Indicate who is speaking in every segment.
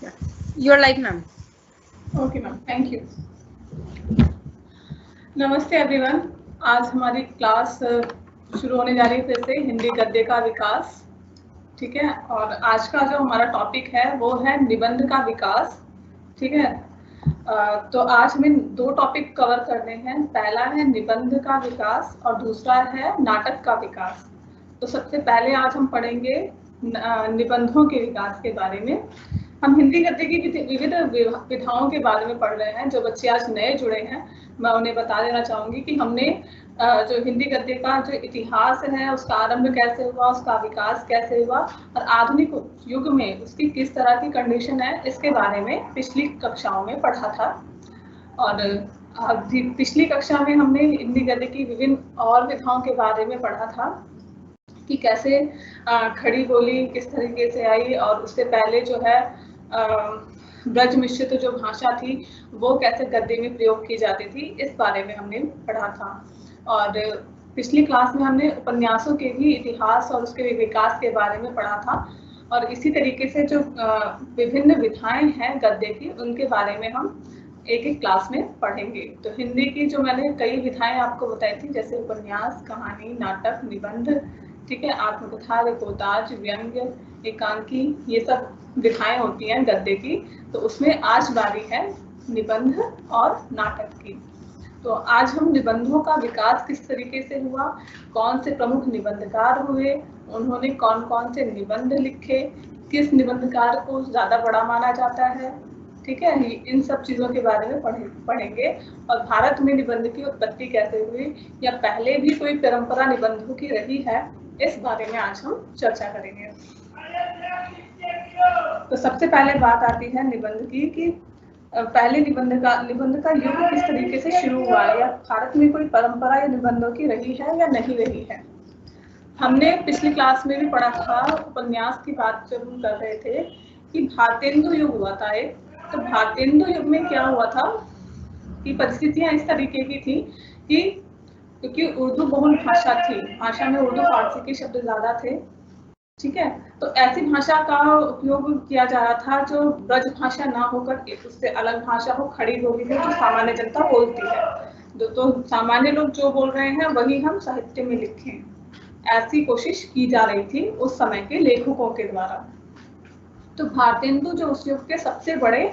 Speaker 1: You're like ma'am.
Speaker 2: Okay ma'am, thank you. नमस्ते everyone. आज हमारी क्लास शुरू होने जा रही है फिर से, हिंदी गद्य का विकास। ठीक है, और आज का जो हमारा टॉपिक है वो है निबंध का विकास। ठीक है, तो आज हमें दो टॉपिक कवर करने हैं। पहला है निबंध का विकास और दूसरा है नाटक का विकास। तो सबसे पहले आज हम पढ़ेंगे निबंधों के विकास के बारे में। हम हिंदी गद्य की विविध विधाओं के बारे में पढ़ रहे हैं। जो बच्चे आज नए जुड़े हैं, मैं उन्हें बता देना चाहूँगी कि हमने जो हिंदी गद्य का जो इतिहास है, उसका आरंभ कैसे हुआ, उसका विकास कैसे हुआ और आधुनिक युग में उसकी किस तरह की कंडीशन है, इसके बारे में पिछली कक्षाओं में पढ़ा था। और पिछली कक्षा में हमने हिंदी गद्य की विभिन्न और विधाओं के बारे में पढ़ा था कि कैसे खड़ी बोली किस तरीके से आई और उससे पहले जो है ब्रज मिश्रित जो भाषा थी वो कैसे गद्य में प्रयोग की जाती थी, इस बारे में हमने पढ़ा था। और पिछली क्लास में हमने उपन्यासों के भी इतिहास और उसके विकास के बारे में पढ़ा था। और इसी तरीके से जो विभिन्न विधाएं हैं गद्य की, उनके बारे में हम एक एक क्लास में पढ़ेंगे। तो हिंदी की जो मैंने कई विधाएं आपको बताई थी, जैसे उपन्यास, कहानी, नाटक, निबंध, ठीक है, आत्मकथा, रिपोर्टाज, व्यंग्य, एकांकी, ये सब विधाएं होती हैं गद्य की। तो उसमें आज बारी है निबंध और नाटक की। तो आज हम निबंधों का विकास किस तरीके से हुआ, कौन से प्रमुख निबंधकार हुए, उन्होंने कौन कौन से निबंध लिखे, किस निबंधकार को ज़्यादा बड़ा माना जाता है, ठीक है, इन सब चीज़ों के बारे में पढ़ेंगे। और भारत में निबंध की उत्पत्ति कैसे हुई या पहले भी कोई परंपरा निबंधों की रही है, इस बारे में आज हम चर्चा करेंगे। तो सबसे पहले बात आती है निबंध की कि पहले निबंध का युग किस तरीके से शुरू हुआ है, या भारत में कोई परंपरा या निबंधों की रही है या नहीं रही है। हमने पिछली क्लास में भी पढ़ा था, उपन्यास की बात जब हम कर रहे थे कि भारतेंदु युग हुआ था एक। तो भारतेंदु युग में क्या हुआ था कि परिस्थितियां इस तरीके की थी कि क्योंकि उर्दू बहुल भाषा थी, भाषा में उर्दू फारसी के शब्द ज्यादा थे, ठीक है, तो ऐसी भाषा का उपयोग किया जा रहा था जो ब्रज भाषा ना होकर एक उससे अलग भाषा हो, खड़ी बोली हो, जो सामान्य जनता बोलती है। तो सामान्य लोग जो बोल रहे हैं वही हम साहित्य में लिखें, ऐसी कोशिश की जा रही थी उस समय के लेखकों के द्वारा। तो भारतेंदु जो उस युग के सबसे बड़े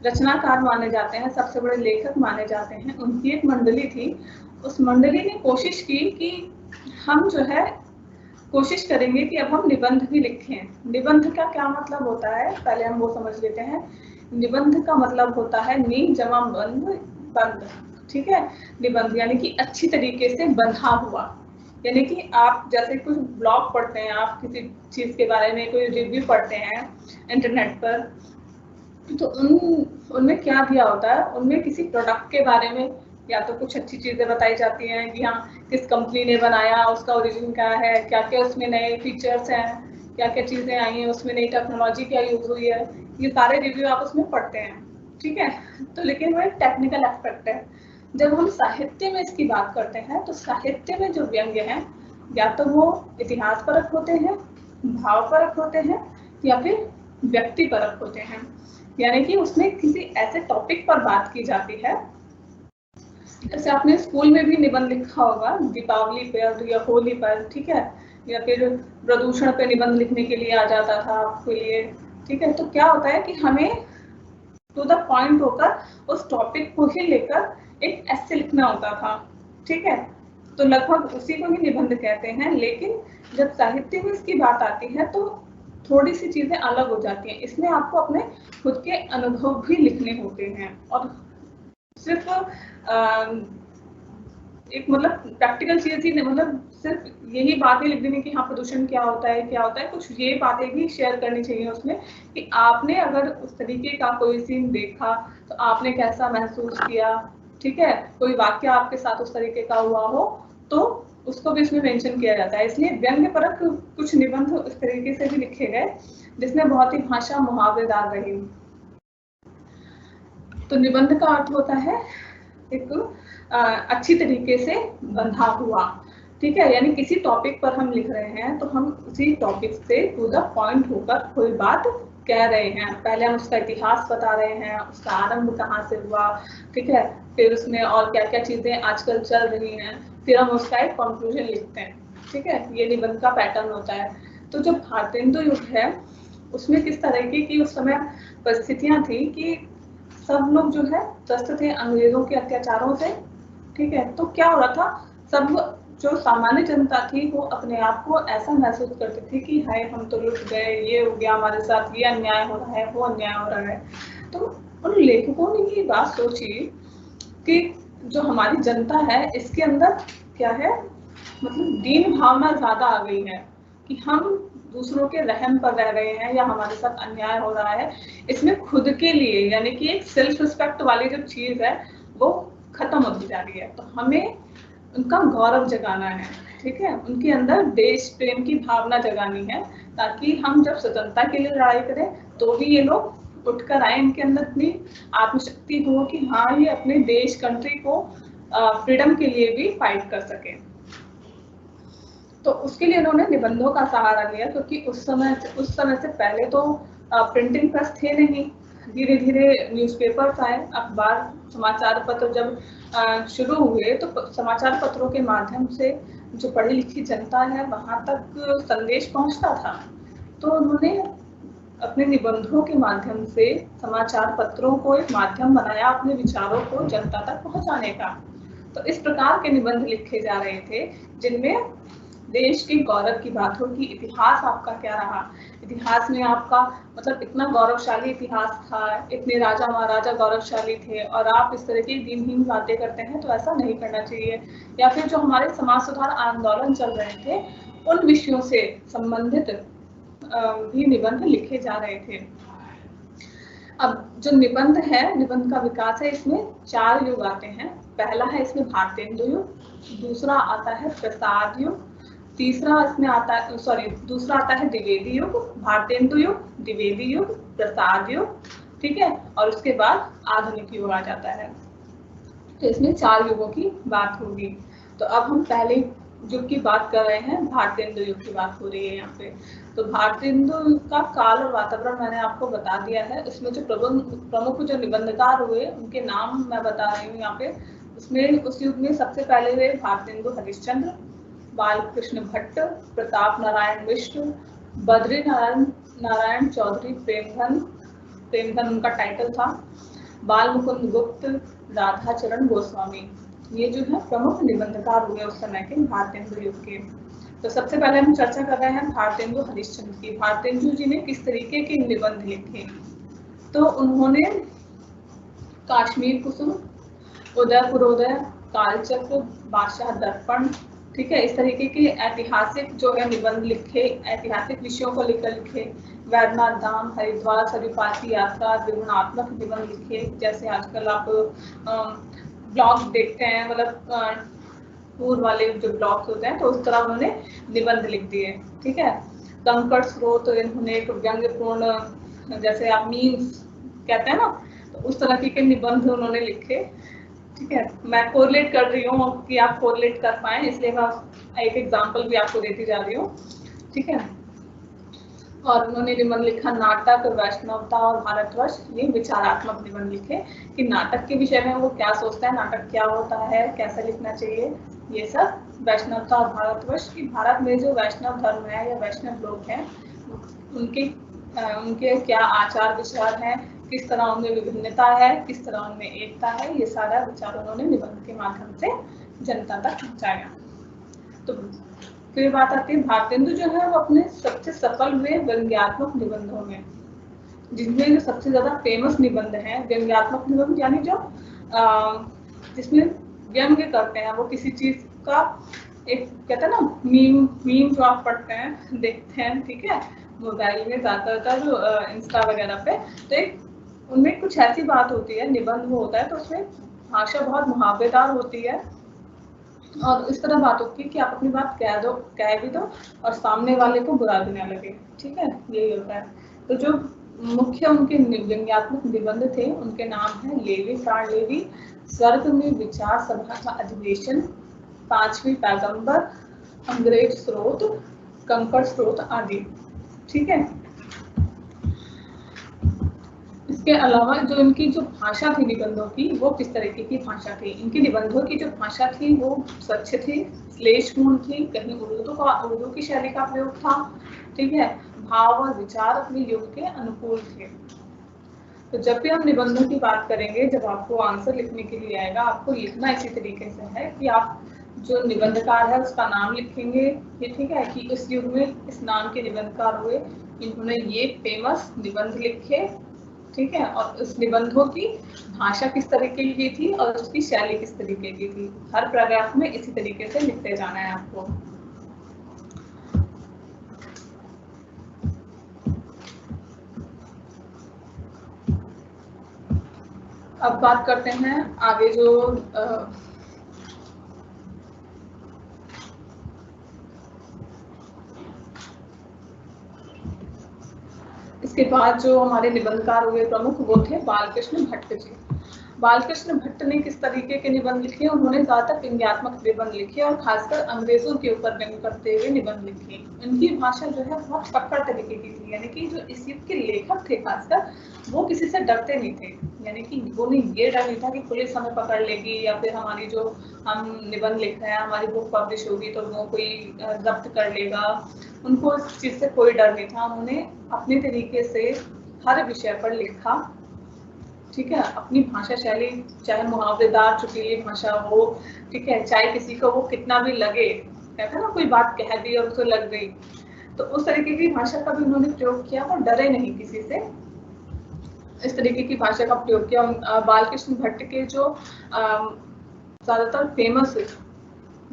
Speaker 2: रचनाकार माने जाते हैं, सबसे बड़े लेखक माने जाते हैं, उनकी एक मंडली थी। उस मंडली ने कोशिश की कि हम जो है कोशिश करेंगे कि अब हम निबंध भी लिखें। निबंध का क्या मतलब होता है, पहले हम वो समझ लेते हैं। निबंध का मतलब होता है नी जमा बंध, बंध, ठीक है। निबंध यानी कि अच्छी तरीके से बंधा हुआ, यानी कि आप जैसे कुछ ब्लॉग पढ़ते हैं, आप किसी चीज के बारे में कोई रिव्यू पढ़ते हैं इंटरनेट पर, तो उनमें क्या दिया होता है, उनमें किसी प्रोडक्ट के बारे में या तो कुछ अच्छी चीज़ें बताई जाती हैं कि हाँ किस कंपनी ने बनाया, उसका ओरिजिन क्या है, क्या क्या उसमें नए फीचर्स हैं, क्या क्या चीज़ें आई हैं, उसमें नई टेक्नोलॉजी क्या यूज़ हुई है, ये सारे रिव्यू आप उसमें पढ़ते हैं, ठीक है। तो लेकिन वो एक टेक्निकल एस्पेक्ट है। जब हम साहित्य में इसकी बात करते हैं तो साहित्य में जो व्यंग्य हैं या तो वो इतिहास परक होते हैं, भाव परक होते हैं, या फिर व्यक्ति परक होते हैं। यानी कि उसमें किसी ऐसे टॉपिक पर बात की जाती है, जैसे आपने स्कूल में भी निबंध लिखा होगा दीपावली पर या होली पर, ठीक है, या फिर प्रदूषण पे निबंध लिखने के लिए आ जाता था आपके लिए, ठीक है। तो क्या होता है कि हमें टू द पॉइंट होकर उस टॉपिक को ही लेकर एक ऐसे लिखना होता था, ठीक है। तो लगभग उसी को ही निबंध कहते हैं। लेकिन जब साहित्य में इसकी बात आती है तो थोड़ी सी चीजें अलग हो जाती हैं। इसमें आपको अपने खुद के अनुभव भी लिखने होते हैं और सिर्फ एक मतलब प्रैक्टिकल चीज ही नहीं, मतलब सिर्फ यही बातें लिख देने कि हाँ प्रदूषण क्या होता है, क्या होता है, कुछ ये बातें भी शेयर करनी चाहिए उसमें कि आपने अगर उस तरीके का कोई सीन देखा तो आपने कैसा महसूस किया, ठीक है। कोई वाक्य आपके साथ उस तरीके का हुआ हो तो उसको भी इसमें मेंशन किया जाता है। इसलिए व्यंग्य परक कुछ निबंध इस तरीके से भी लिखे गए जिसमें बहुत ही भाषा मुहावरेदार रही। तो निबंध का अर्थ होता है एक अच्छी तरीके से बंधा हुआ, ठीक है। यानी किसी टॉपिक पर हम लिख रहे हैं तो हम उसी टॉपिक से टू द पॉइंट होकर कोई बात कह रहे हैं, पहले हम उसका इतिहास बता रहे हैं, उसका आरंभ कहाँ से हुआ, ठीक है, फिर उसमें और क्या क्या चीजें आजकल चल रही हैं, फिर हम उसका एक कंक्लूजन लिखते हैं, ठीक है, ये निबंध का पैटर्न होता है। तो जो भारतेंदु युग है उसमें किस तरह की उस समय परिस्थितियां थी कि सब लोग जो है त्रस्त थे अंग्रेजों के अत्याचारों से, ठीक है। तो क्या हो रहा था, सब जो सामान्य जनता थी वो अपने आप को ऐसा महसूस करती थी कि हाय हम तो लुट गए, ये हो गया हमारे साथ, ये अन्याय हो रहा है, वो अन्याय हो रहा है। तो उन लेखकों ने ये बात सोची कि जो हमारी जनता है इसके अंदर क्या है, मतलब दीन भावना ज्यादा आ गई है कि हम दूसरों के रहम पर रह रहे हैं या हमारे साथ अन्याय हो रहा है, इसमें खुद के लिए यानी कि एक सेल्फ रिस्पेक्ट वाली जो चीज है वो खत्म होती जा रही है। तो हमें उनका गौरव जगाना है, ठीक है, उनके अंदर देश प्रेम की भावना जगानी है, ताकि हम जब स्वतंत्रता के लिए लड़ाई करें तो भी ये लोग उठकर आए, इनके अंदर इतनी आत्मशक्ति हो कि हाँ ये अपने देश कंट्री को फ्रीडम के लिए भी फाइट कर सके। तो उसके लिए उन्होंने निबंधों का सहारा लिया, क्योंकि उस समय से पहले तो प्रिंटिंग प्रेस थे नहीं, धीरे धीरे न्यूज़पेपर्स आए, अखबार समाचार पत्र जब शुरू हुए तो समाचार पत्रों के माध्यम से जो पढ़ी लिखी जनता है वहां तक संदेश पहुंचता था। तो उन्होंने अपने निबंधों के माध्यम से समाचार पत्रों को एक माध्यम बनाया अपने विचारों को जनता तक पहुंचाने का। तो इस प्रकार के निबंध लिखे जा रहे थे जिनमें देश के गौरव की बात हो कि इतिहास आपका क्या रहा, इतिहास में आपका मतलब इतना गौरवशाली इतिहास था, इतने राजा महाराजा गौरवशाली थे और आप इस तरह की दिनहीन बातें करते हैं, तो ऐसा नहीं करना चाहिए। या फिर जो हमारे समाज सुधार आंदोलन चल रहे थे उन विषयों से संबंधित भी निबंध लिखे जा रहे थे। अब जो निबंध है, निबंध का विकास है, इसमें 4 युग आते हैं। पहला है इसमें भारतेंदु युग, दूसरा आता है प्रसाद युग, तीसरा इसमें आता है दूसरा आता है द्विवेदी युग, भारतेंदु युग, द्विवेदी युग, प्रसाद युग, ठीक है, और उसके बाद आधुनिक युग आ जाता है। तो इसमें 4 युगों की बात होगी। तो अब हम पहले युग की बात कर रहे हैं, भारतेंदु युग की बात हो रही है यहाँ पे। तो भारतेंदु युग का काल और वातावरण मैंने आपको बता दिया है। इसमें जो प्रमुख जो निबंधकार हुए उनके नाम मैं बता रही हूँ यहाँ पे। उसमें उस युग में सबसे पहले हुए भारतेंदु हरिश्चंद्र, बालकृष्ण भट्ट, प्रताप नारायण मिश्र, बद्री नारायण चौधरी, प्रेमधन उनका टाइटल था, बाल मुकुंद गुप्त, राधा चरण गोस्वामी। ये जो है प्रमुख निबंधकार हुए उस समय के भारतेंदु युग के। तो सबसे पहले हम चर्चा कर रहे हैं भारतेंदु हरिश्चंद्र की। भारतेंदु जी ने किस तरीके के निबंध लिखे, तो उन्होंने काश्मीर कुसुम, उदयपुरोदय, कालचक्र, बादशाह दर्पण, ठीक है, इस तरीके के ऐतिहासिक जो है निबंध लिखे, ऐतिहासिक विषयों को लेकर लिखे। वैद्यनाथ धाम, हरिद्वार, सरयूपाती यात्रा, विवरणात्मक निबंध लिखे, जैसे आजकल आप ब्लॉग देखते हैं, मतलब टूर वाले जो ब्लॉग्स होते हैं, तो उस तरह उन्होंने निबंध लिख दिए, ठीक है। कंकड़ स्रोत, इन्होंने एक व्यंग्यपूर्ण, जैसे आप मीम्स कहते हैं ना, तो उस तरह के निबंध उन्होंने लिखे, ठीक है। मैं कोरिलेट कर रही हूँ कि आप कोरिलेट कर पाए, इसलिए मैं एक एग्जांपल भी आपको देती जा रही हूँ, ठीक है। और उन्होंने निबंध लिखा नाटक, वैष्णवता और भारतवर्ष, ये विचारात्मक निबंध लिखे कि नाटक के विषय में वो क्या सोचता है, नाटक क्या होता है, कैसे लिखना चाहिए, ये सब। वैष्णवता और भारतवर्ष, की भारत में जो वैष्णव धर्म है या वैष्णव लोग हैं उनके क्या आचार विचार हैं, किस तरह उनमें विभिन्नता है, किस तरह उनमें एकता है, ये सारा विचार उन्होंने निबंध के माध्यम से जनता तक पहुंचाया। तो फिर बात आती है भारतेंदु जो है वो अपने सबसे सफल हुए व्यंग्यात्मक निबंधों में, जिनमें जो सबसे ज्यादा फेमस निबंध है व्यंग्यात्मक निबंध, यानी जो जिसमें व्यंग्य करते हैं, वो किसी चीज का एक कहते हैं ना मीम जो आप पढ़ते हैं देखते हैं, ठीक है, मोबाइल में ज्यादातर जो इंस्टा वगैरह पे, तो एक उनमें कुछ ऐसी बात होती है, निबंध वो होता है, तो उसमें भाषा बहुत मुहावरेदार होती है और इस तरह बात होती है कि आप अपनी बात कह भी दो और सामने वाले को बुरा भी ना लगे, ठीक है, यही होता है। तो जो मुख्य उनके व्यंग्यात्मक निबंध थे उनके नाम है लेवी प्राण लेवी, स्वर्ग में विचार सभा का अधिवेशन, पांचवी पैगंबर, अंग्रेज स्रोत, कंकड़ स्रोत आदि, ठीक है। इसके अलावा जो इनकी जो भाषा थी निबंधों की, वो किस तरीके की भाषा थी। इनकी निबंधों की जो भाषा थी वो स्वच्छ थी, श्लेषपूर्ण थी, कहीं उर्दू की शैली का प्रयोग था, ठीक है। भाव और विचार अपने युग के अनुकूल थे। तो जब भी हम निबंधों की बात करेंगे, जब आपको आंसर लिखने के लिए आएगा, आपको लिखना इसी तरीके से है कि आप जो निबंधकार है उसका नाम लिखेंगे, ये ठीक है, कि इस युग में इस नाम के निबंधकार हुए, इन्होंने ये फेमस निबंध लिखे, ठीक है, और उस निबंधों की भाषा किस तरीके की थी और उसकी शैली किस तरीके की थी। हर पैराग्राफ में इसी तरीके से लिखते जाना है आपको। अब बात करते हैं आगे जो इसके बाद जो हमारे निबंधकार हुए प्रमुख, वो थे बालकृष्ण भट्ट जी। बालकृष्ण भट्ट ने किस तरीके के निबंध लिखे? उन्होंने ज्यादातर व्यंग्यात्मक निबंध लिखे और खासकर अंग्रेजों के ऊपर व्यंग करते हुए निबंध लिखे। इनकी भाषा जो है बहुत पकड़ तरीके की थी, यानी कि जो इस युग के लेखक थे खासकर, वो किसी से डरते नहीं थे, यानी कि उन्हें ये डर नहीं था कि पुलिस हमें पकड़ लेगी या फिर हमारी जो हम निबंध लिख रहे हैं, हमारी बुक पब्लिश होगी तो वो कोई जब्त कर लेगा। उनको इस चीज से कोई डर नहीं था। उन्होंने अपने तरीके से हर विषय पर लिखा, ठीक है, अपनी भाषा शैली, चाहे मुहावरेदार चुटीली भाषा हो, ठीक है, चाहे किसी को वो कितना भी लगे, कहते हैं ना कोई बात कह दी और उसे लग गई, तो उस तरीके की भाषा का भी उन्होंने प्रयोग किया और डरे नहीं किसी से, इस तरीके की भाषा का प्रयोग किया। बालकृष्ण भट्ट के जो ज्यादातर फेमस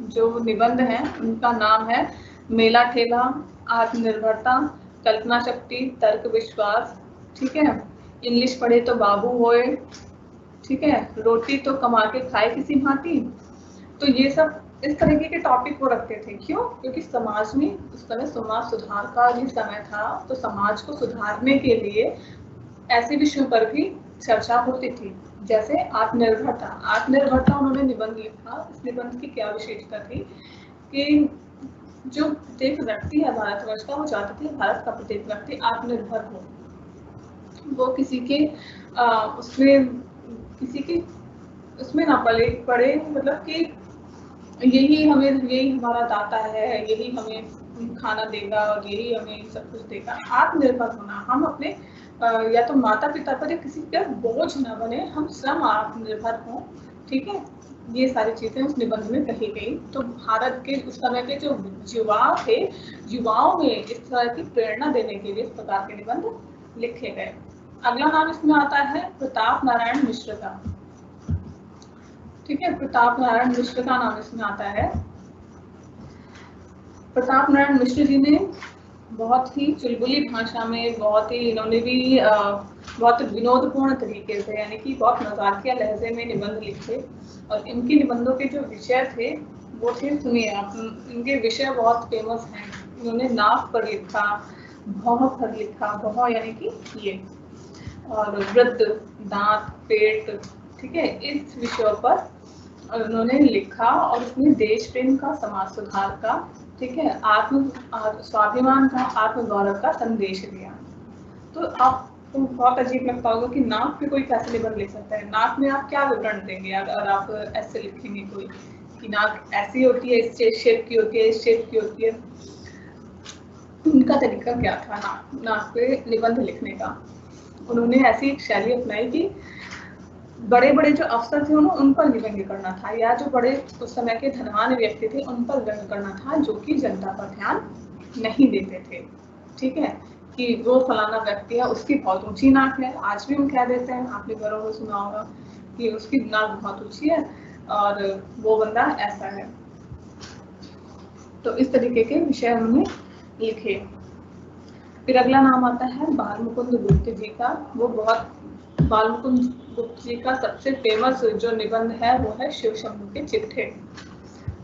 Speaker 2: जो निबंध हैं उनका नाम है मेला ठेला, आत्मनिर्भरता, कल्पना शक्ति, तर्क विश्वास, ठीक है, इंग्लिश पढ़े तो बाबू होए, ठीक है, रोटी तो कमा के खाए किसी भांति। तो ये सब इस तरीके के टॉपिक वो रखते थे। क्यों? क्योंकि समाज में उस समय समाज सुधार का भी समय था, तो समाज को सुधारने के लिए ऐसे विषयों पर भी चर्चा होती थी, जैसे आत्मनिर्भरता। आत्मनिर्भरता उन्होंने निबंध लिखा। इस निबंध की क्या विशेषता थी कि जो प्रत्येक व्यक्ति है भारतवर्ष का, वो चाहते थे भारत का प्रत्येक व्यक्ति आत्मनिर्भर हो, वो किसी के उसमें ना पड़े, मतलब कि यही हमारा दाता है, यही हमें खाना देगा और यही हमें सब कुछ देगा। आत्मनिर्भर होना, हम अपने या तो माता पिता पर या किसी पर बोझ न बने, हम स्वयं आत्मनिर्भर हों, ठीक है। ये सारी चीजें उस निबंध में कही गई। तो भारत के उस समय के जो युवा थे, युवाओं में इस तरह की प्रेरणा देने के लिए इस प्रकार के निबंध लिखे गए। अगला नाम इसमें आता है प्रताप नारायण मिश्र का, ठीक है, प्रताप नारायण मिश्र का नाम इसमें आता है। प्रताप नारायण मिश्र जी ने बहुत ही चुलबुली भाषा में, बहुत ही इन्होंने भी बहुत विनोदपूर्ण तरीके से, यानी कि बहुत मजाकिया लहजे में निबंध लिखे। और इनके निबंधों के जो विषय थे वो थे, सुनिए आप, इनके विषय बहुत फेमस हैं। इन्होंने नाक पर लिखा, भौं पर लिखा, भौं यानी कि ये, और वृद्ध, दांत, पेट, ठीक है, इस विषयों पर उन्होंने लिखा। और उसमें देश प्रेम का, समाज सुधार का, ठीक है, स्वाभिमान का, आत्मगौरव का संदेश दिया। तो आपको बहुत अजीब लगता होगा कि नाक पे कोई कैसे निबंध लिख सकता है। नाक में आप क्या विवरण देंगे अगर आप ऐसे लिखेंगे कोई कि नाक ऐसी होती है, इस शेप की होती है, इस शेप की होती है। उनका तरीका क्या था नाक पे निबंध लिखने का? उन्होंने ऐसी एक शैली अपनाई कि बड़े बड़े जो अफसर थे उन पर भी व्यंग्य करना था, या जो बड़े उस समय के धनवान व्यक्ति थे उन पर व्यंग्य करना था, जो कि जनता पर ध्यान नहीं देते थे, ठीक है, कि वो फलाना व्यक्ति है, उसकी बहुत ऊंची नाक है। आज भी हम कह देते हैं, आपने घरों में सुना होगा कि उसकी नाक बहुत ऊंची है और वो बंदा ऐसा है। तो इस तरीके के विषय उन्होंने लिखे। फिर अगला नाम आता है बालमुकुंद गुप्त जी का। वो बहुत, बालमुकुंद गुप्त जी का सबसे फेमस जो निबंध है वो है शिव शंभू के चिट्ठे।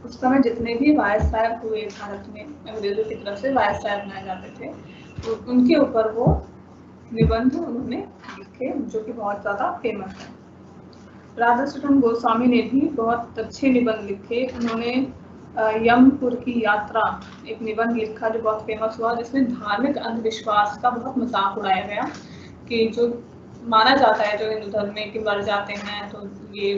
Speaker 2: उस समय जितने भी वायसराय हुए भारत में, अंग्रेजों की तरफ से वायसराय बनाए जाते थे, तो उनके ऊपर वो निबंध उन्होंने लिखे, जो कि बहुत ज्यादा फेमस है। राधा सुदन गोस्वामी ने भी बहुत अच्छे निबंध लिखे। उन्होंने यमपुर की यात्रा एक निबंध लिखा जो बहुत फेमस हुआ, जिसमें धार्मिक अंधविश्वास का बहुत मजाक उड़ाया गया कि जो माना जाता है जो हिंदू धर्म में कि मर जाते हैं तो ये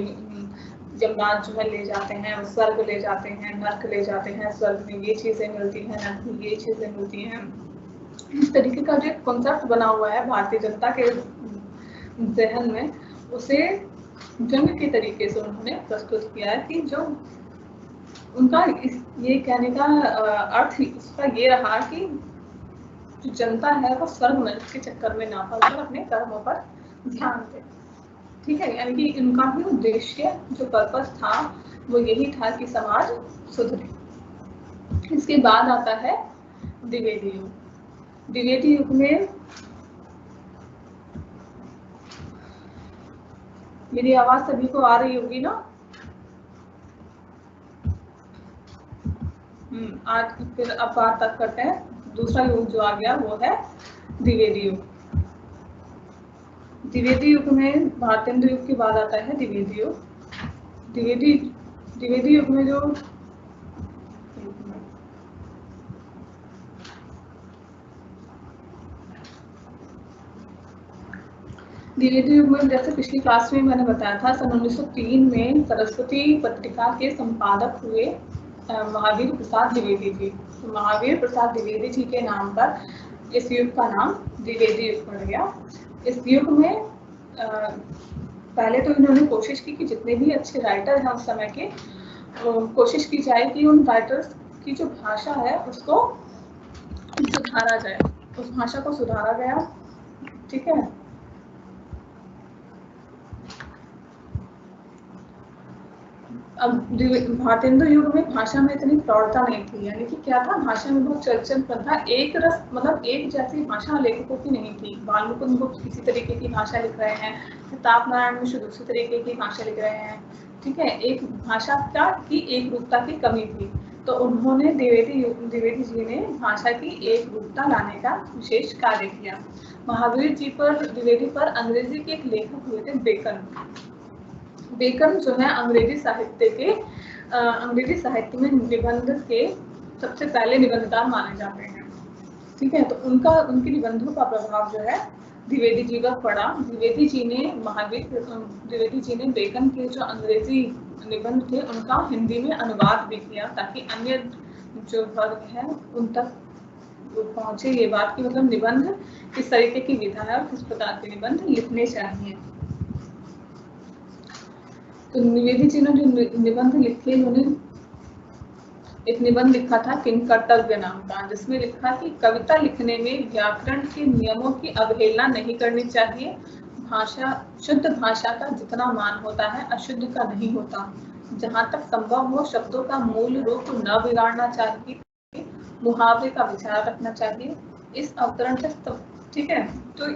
Speaker 2: जमराज जो है ले जाते हैं, स्वर्ग ले जाते हैं, नर्क ले जाते हैं, स्वर्ग में ये चीजें मिलती हैं, नर्क में ये चीजें मिलती हैं। इस तरीके का जो कॉन्सेप्ट बना हुआ है भारतीय जनता के जहन में, उसे जंग के तरीके से उन्होंने प्रस्तुत किया है कि जो उनका ये कहने का अर्थ इसका ये रहा कि जो जनता है वो स्वर्ग नरक के चक्कर में ना पड़कर अपने कर्मों पर ध्यान दे। ठीक है, यानी कि इनका भी उद्देश्य जो पर्पस था वो यही था कि समाज सुधरे। इसके बाद आता है द्विवेदी युग। द्विवेदी युग में मेरी आवाज सभी को आ रही होगी ना? आज फिर अब बात तक करते हैं दूसरा युग जो आ गया वो है द्विवेदी युग। द्विवेदी युग में भारतेंदु युग के बाद आता है द्विवेदी युग। द्विवेदी युग में जो द्विवेदी युग में जैसे पिछली क्लास में मैंने बताया था, सन 1903 में सरस्वती पत्रिका के संपादक हुए महावीर प्रसाद द्विवेदी जी। तो महावीर प्रसाद द्विवेदी जी के नाम पर इस युग का नाम द्विवेदी युग पड़ गया। इस युग में पहले तो इन्होंने कोशिश की कि जितने भी अच्छे राइटर हैं उस समय के, कोशिश की जाए कि उन राइटर्स की जो भाषा है उसको सुधारा जाए। उस भाषा को सुधारा गया। ठीक है, अब भारतेंदु युग में भाषा में इतनी प्रौढ़ता नहीं थी, यानी कि क्या था, भाषा में बहुत चर्चनपन था। एक रस मतलब एक जैसी भाषा लेखकों की नहीं थी। वाल्मीकि को किसी तरीके की भाषा लिख रहे हैं, प्रताप नारायण मिश्र दूसरी तरीके की भाषा लिख रहे हैं। ठीक है, एक भाषा की एक रूपता की कमी थी। तो उन्होंने द्विवेदी जी ने भाषा की एक रूपता लाने का विशेष कार्य किया। महावीर जी पर, द्विवेदी पर अंग्रेजी के एक लेखक हुए थे बेकन। बेकन जो है अंग्रेजी साहित्य में निबंध के सबसे पहले निबंधकार माने जाते हैं। ठीक है, तो उनके निबंधों का प्रभाव जो है द्विवेदी जी पर पड़ा। द्विवेदी जी ने बेकन के जो अंग्रेजी निबंध थे उनका हिंदी में अनुवाद भी किया, ताकि अन्य जो वर्ग है उन तक पहुंचे ये बात की, मतलब निबंध किस तरीके की विधा है और किस प्रकार के निबंध लिखने चाहिए। तो द्विवेदी जी ने जो निबंध लिखे, उन्होंने एक निबंध लिखा था किंकर्तव्य नाम का, जिसमें लिखा कि कविता लिखने में व्याकरण के नियमों की अवहेलना नहीं करनी चाहिए। शुद्ध भाषा का जितना मान होता है अशुद्ध का नहीं होता। जहाँ तक संभव हो शब्दों का मूल रूप न बिगाड़ना चाहिए। मुहावरे का विचार रखना चाहिए। इस अवतरण से ठीक है, तो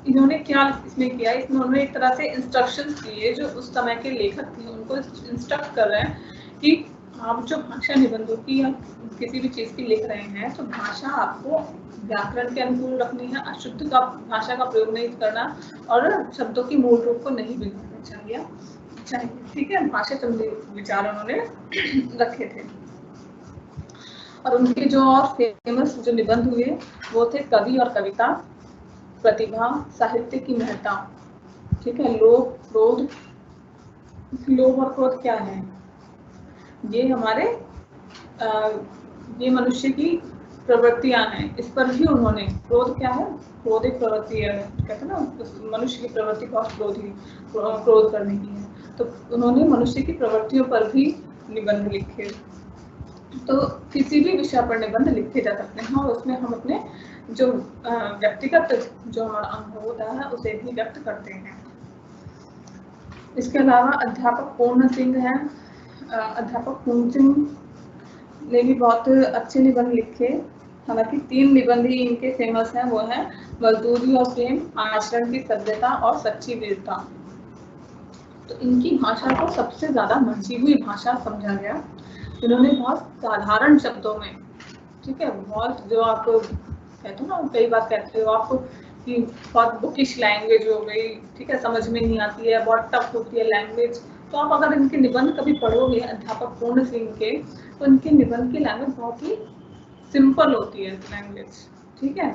Speaker 2: इन्होंने क्या इसमें किया, इसमें उन्होंने एक तरह से इंस्ट्रक्शंस दिए जो उस समय के लेखक थे उनको इंस्ट्रक्ट कर रहे हैं कि आप जो भाषा निबंधों की या किसी भी चीज की लिख रहे हैं तो भाषा आपको व्याकरण के अनुकूल रखनी है, अशुद्ध का भाषा का प्रयोग नहीं करना और शब्दों की मूल रूप को नहीं बिगाड़ना चाहिए। ठीक है, भाषा संबंधी विचार उन्होंने रखे थे। और उनके जो और फेमस जो निबंध हुए वो थे कवि और कविता, प्रतिभा, साहित्य की महत्ता। ठीक है, लोभ और क्रोध क्या है, ये हमारे ये मनुष्य की प्रवृत्तियां हैं। इस पर भी उन्होंने, क्रोध क्या है, क्रोध एक प्रवृत्ति है, कहते हैं ना मनुष्य की प्रवृत्ति बहुत क्रोध करने की है। तो उन्होंने मनुष्य की प्रवृत्तियों पर भी निबंध लिखे। तो किसी भी विषय पर निबंध लिखे जा सकते हैं और उसमें हम अपने जो व्यक्तिगत जो हमारा अनुभव होता है उसे भी व्यक्त करते हैं। इसके अलावा अध्यापक पूर्ण सिंह हैं। अध्यापक पूर्ण सिंह ने भी बहुत अच्छे निबंध लिखे। हालांकि 3 निबंध ही इनके फेमस हैं, वो है मजदूरी और प्रेम, आचरण की सभ्यता और सच्ची वीरता। तो इनकी भाषा को सबसे ज्यादा मंची हुई भाषा समझा गया। इन्होंने बहुत साधारण शब्दों में, ठीक है, बहुत जो आप कहते हो ना, कई बार कहते हो आप कि बहुत बुकिश लैंग्वेज हो गई, ठीक है, समझ में नहीं आती है, बहुत टफ होती है लैंग्वेज। तो आप अगर इनके निबंध कभी पढ़ोगे अध्यापक पूर्ण सिंह के, तो इनके निबंध की लैंग्वेज बहुत ही सिंपल होती है लैंग्वेज। ठीक है,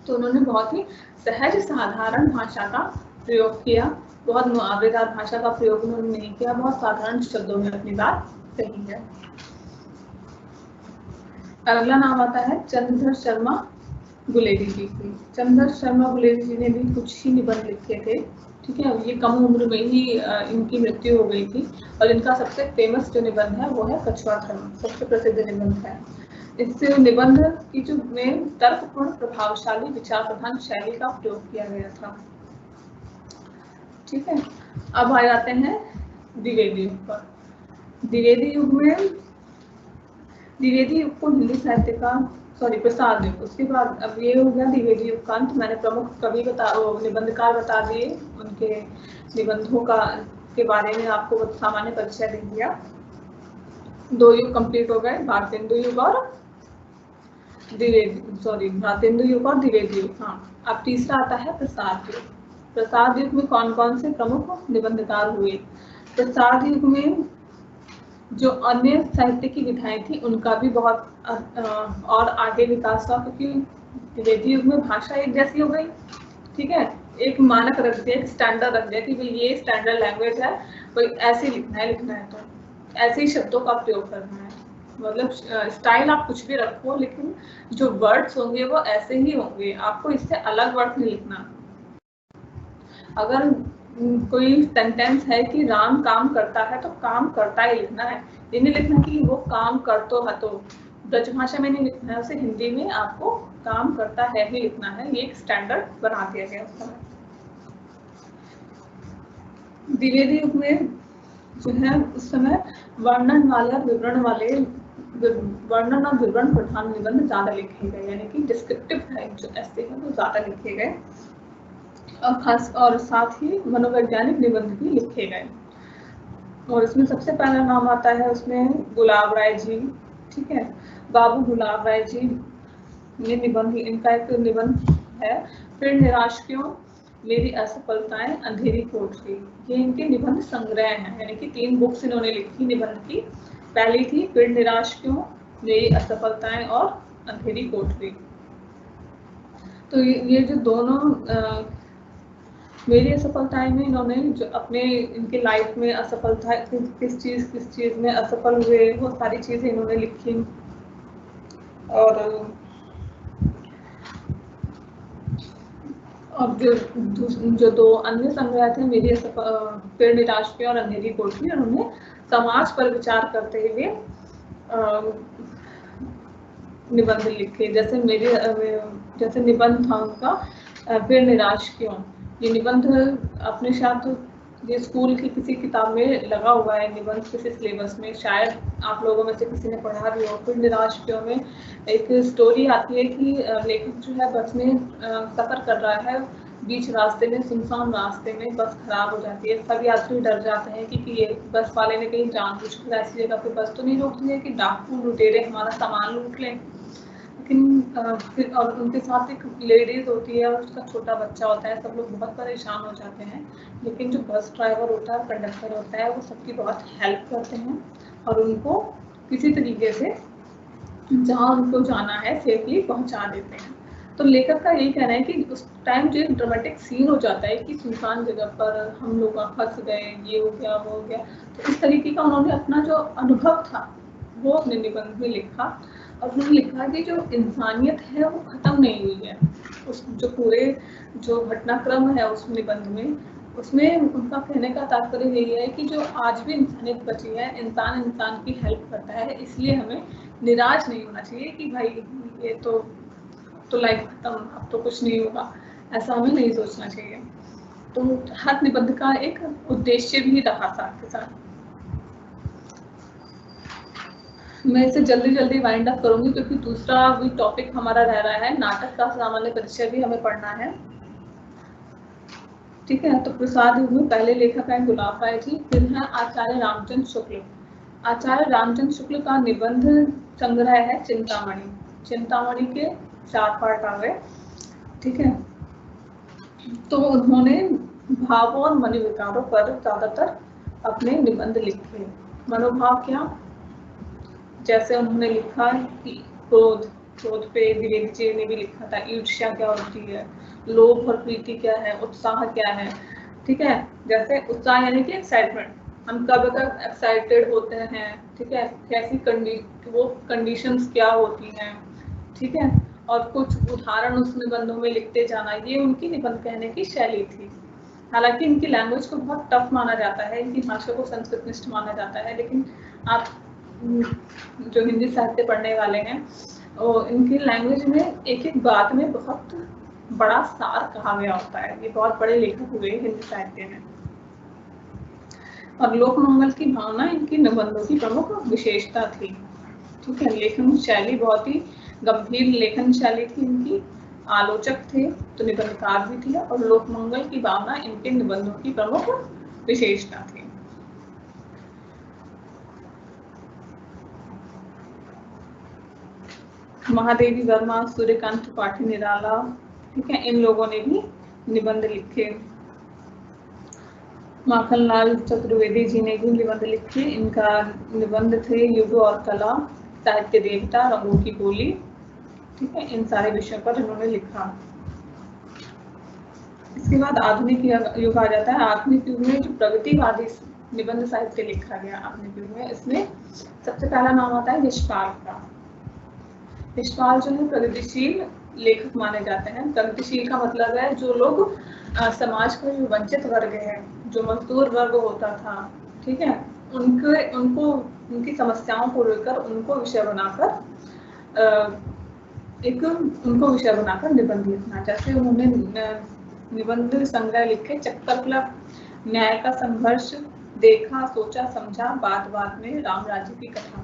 Speaker 2: तो उन्होंने बहुत ही सहज साधारण भाषा का प्रयोग किया, बहुत मुहावरेदार भाषा का प्रयोग उन्होंने नहीं किया, बहुत साधारण शब्दों में अपनी बात कही है। अगला नाम आता है चंद्रधर शर्मा गुलेरी जी की। चंद्रधर शर्मा गुलेरी जी ने भी कुछ ही निबंध लिखे थे, ठीक है। ये कम उम्र में ही इनकी मृत्यु हो गई थी और इनका सबसे फेमस जो निबंध है वो है कछुआ धर्म, सबसे प्रसिद्ध निबंध है। इस निबंध की जो में तर्कपूर्ण प्रभावशाली विचार प्रधान शैली का प्रयोग किया गया था, ठीक है। अब आ जाते हैं द्विवेदी युग पर। द्विवेदी युग में, द्विवेदी युग को हिंदी साहित्य का प्रसाद युग, उसके बाद अब ये हो गया द्विवेदी युग का अंत। मैंने प्रमुख कवि निबंधकार बता दिए, उनके निबंधों का के बारे में आपको सामान्य परिचय दे दिया। 2 युग कंप्लीट हो गए, भारतेंदु युग और भारतेंदु युग और द्विवेदी युग। हाँ, अब तीसरा आता है प्रसाद युग। प्रसाद युग में कौन कौन से प्रमुख निबंधकार हुए? प्रसाद युग में जो अन्य साहित्य की विधाएं थी उनका भी बहुत और आगे विकास हुआ, क्योंकि द्विवेदी युग में भाषा एक जैसी हो गई, ठीक है। एक मानक रख दिया, एक स्टैंडर्ड रख दिया कि भाई ये स्टैंडर्ड लैंग्वेज है, कोई ऐसे लिखना है तो ऐसे ही शब्दों का प्रयोग करना है। मतलब स्टाइल आप कुछ भी रखो, लेकिन जो वर्ड्स होंगे वो ऐसे ही होंगे, आपको इससे अलग वर्ड नहीं लिखना। अगर कोई सेंटेंस है कि राम काम करता है तो काम करता ही लिखना है, ये नहीं लिखना कि वो काम करतो है, तो ब्रज भाषा में नहीं लिखना है, उसे हिंदी में आपको काम करता है ही लिखना है। ये एक स्टैंडर्ड बना दिया गया उस समय। द्विवेदी युग में जो है उस समय वर्णन और विवरण प्रधान निबंध ज्यादा लिखे गए, यानी कि डिस्क्रिप्टिव टाइप जो ऐसे हैं वो ज्यादा लिखे गए, और साथ ही मनोवैज्ञानिक निबंध भी लिखे गए। और इसमें सबसे पहला नाम आता है उसमें गुलाब राय जी, ठीक है। बाबू गुलाब राय जी, ये निबंध, इनका एक निबंध है फिर निराश क्यों, मेरी असफलताएं अंधेरी कोठरी। ये इनके निबंध संग्रह हैं, यानी कि 3 बुक्स इन्होंने लिखी निबंध की। पहली थी फिर निराश क्यों, मेरी असफलताएं और अंधेरी कोठरी। तो ये जो दोनों मेरी असफलताएं में इन्होंने जो अपने इनके लाइफ में असफलता किस चीज में असफल हुए, वो सारी चीजें इन्होंने लिखी। और जो 2 अन्य संग्रह थे, मेरी फिर निराश क्यों और अंधेरी कोठरी, उन्होंने समाज पर विचार करते हुए निबंध लिखे। जैसे निबंध था उनका फिर निराश क्यों, ये निबंध अपने साथ ये स्कूल की किसी किताब में लगा हुआ है, निबंध किसी सिलेबस में, शायद आप लोगों में से किसी ने पढ़ा भी हो। फिर निराश क्यों में एक स्टोरी आती है कि लेखक जो है बस में सफर कर रहा है, बीच रास्ते में, सुनसान रास्ते में बस खराब हो जाती है। सब यात्री डर जाते हैं कि ये बस वाले ने कहीं जानबूझकर ऐसी जगह पे बस तो नहीं रोक दी है कि डाकू लुटेरे हमारा सामान लूट लें। लेकिन फिर और उनके साथ एक लेडीज होती है और उसका छोटा बच्चा होता है, सब लोग बहुत परेशान हो जाते हैं। लेकिन जो बस ड्राइवर होता है, कंडक्टर होता है, वो सबकी बहुत हेल्प करते हैं और उनको किसी तरीके से जहाँ उनको जाना है सेफली पहुँचा देते हैं। तो लेखक का यही कहना है कि उस टाइम जो एक ड्रामेटिक सीन हो जाता है कि सुनसान जगह पर हम लोग फंस गए, ये हो गया वो हो गया, तो इस तरीके का उन्होंने अपना जो अनुभव था वो अपने निबंध में लिखा। और उन्होंने लिखा कि जो इंसानियत है वो खत्म नहीं हुई है। उस जो पूरे जो घटनाक्रम है उस निबंध में, उसमें उनका कहने का तात्पर्य यही है कि जो आज भी इंसानियत बची है, इंसान इंसान की हेल्प करता है, इसलिए हमें निराश नहीं होना चाहिए कि भाई ये तो लाइफ खत्म, अब तो कुछ नहीं होगा, ऐसा हमें नहीं सोचना चाहिए। तो हर निबंध का एक उद्देश्य भी रहा साथ के साथ। मैं इसे जल्दी वाइंड अप करूंगी क्योंकि दूसरा भी टॉपिक हमारा रह रहा है, नाटक का सामान्य परिचय भी हमें पढ़ना है, ठीक है। तो प्रसाद युग में पहले लेखक है गुलाब राय जी, फिर है आचार्य रामचंद्र शुक्ल। आचार्य रामचंद्र शुक्ल का निबंध संग्रह है चिंतामणि। चिंतामणि के 4 पार्ट आ गए, ठीक है। तो उन्होंने भावों और मनोविकारों पर ज्यादातर अपने निबंध लिखे। मनोभाव क्या, जैसे उन्होंने लिखा कि क्रोध, क्रोध पे द्विवेदी जी ने भी लिखा था, ईर्ष्या क्या होती है, लोभ और प्रीति क्या है, उत्साह क्या है, ठीक है। जैसे उत्साह यानी कि एक्साइटमेंट, हम कब कब एक्साइटेड होते हैं, ठीक है, कैसी वो कंडीशंस क्या होती हैं, ठीक है, और कुछ उदाहरण उस निबंधों में लिखते जाना, ये उनकी निबंध कहने की शैली थी। हालांकि इनकी लैंग्वेज को बहुत टफ माना जाता है, इनकी भाषा को संस्कृतनिष्ठ माना जाता है, लेकिन आप जो हिंदी साहित्य पढ़ने वाले हैं, इनकी लैंग्वेज में एक एक बात में बहुत बड़ा सार कहा गया होता है। ये बहुत बड़े लेखक हुए हिंदी साहित्य में। और लोकमंगल की भावना इनकी निबंधों की प्रमुख विशेषता थी, ठीक है। लेखन शैली बहुत ही गंभीर लेखन शैली थी इनकी, आलोचक थे तो निबंधकार भी थे, और लोकमंगल की भावना इनके निबंधों की प्रमुख विशेषता थी। महादेवी वर्मा, सूर्यकांत त्रिपाठी निराला, ठीक है, इन लोगों ने भी निबंध लिखे। माखनलाल चतुर्वेदी जी ने भी निबंध लिखे। इनका निबंध थे युग और कला, साहित्य देवता, रंगों की बोली, ठीक है, इन सारे विषयों पर इन्होंने लिखा। इसके बाद आधुनिक युग आ जाता है। आधुनिक युग में जो प्रगतिवादी निबंध साहित्य लिखा गया आधुनिक युग में, इसमें सबसे पहला नाम आता है यशपाल का। यशपाल जो है प्रगतिशील लेखक माने जाते हैं। प्रगतिशील का मतलब है जो लोग समाज का जो वंचित वर्ग है, जो मजदूर वर्ग होता था, ठीक है, उनको उनकी समस्याओं को लेकर उनको विषय बनाकर निबंध लिखना। जैसे उन्होंने निबंध संग्रह लिखे, चक्कर क्लब, न्याय का संघर्ष, देखा सोचा समझा, बात बात में राम राज्य की कथा,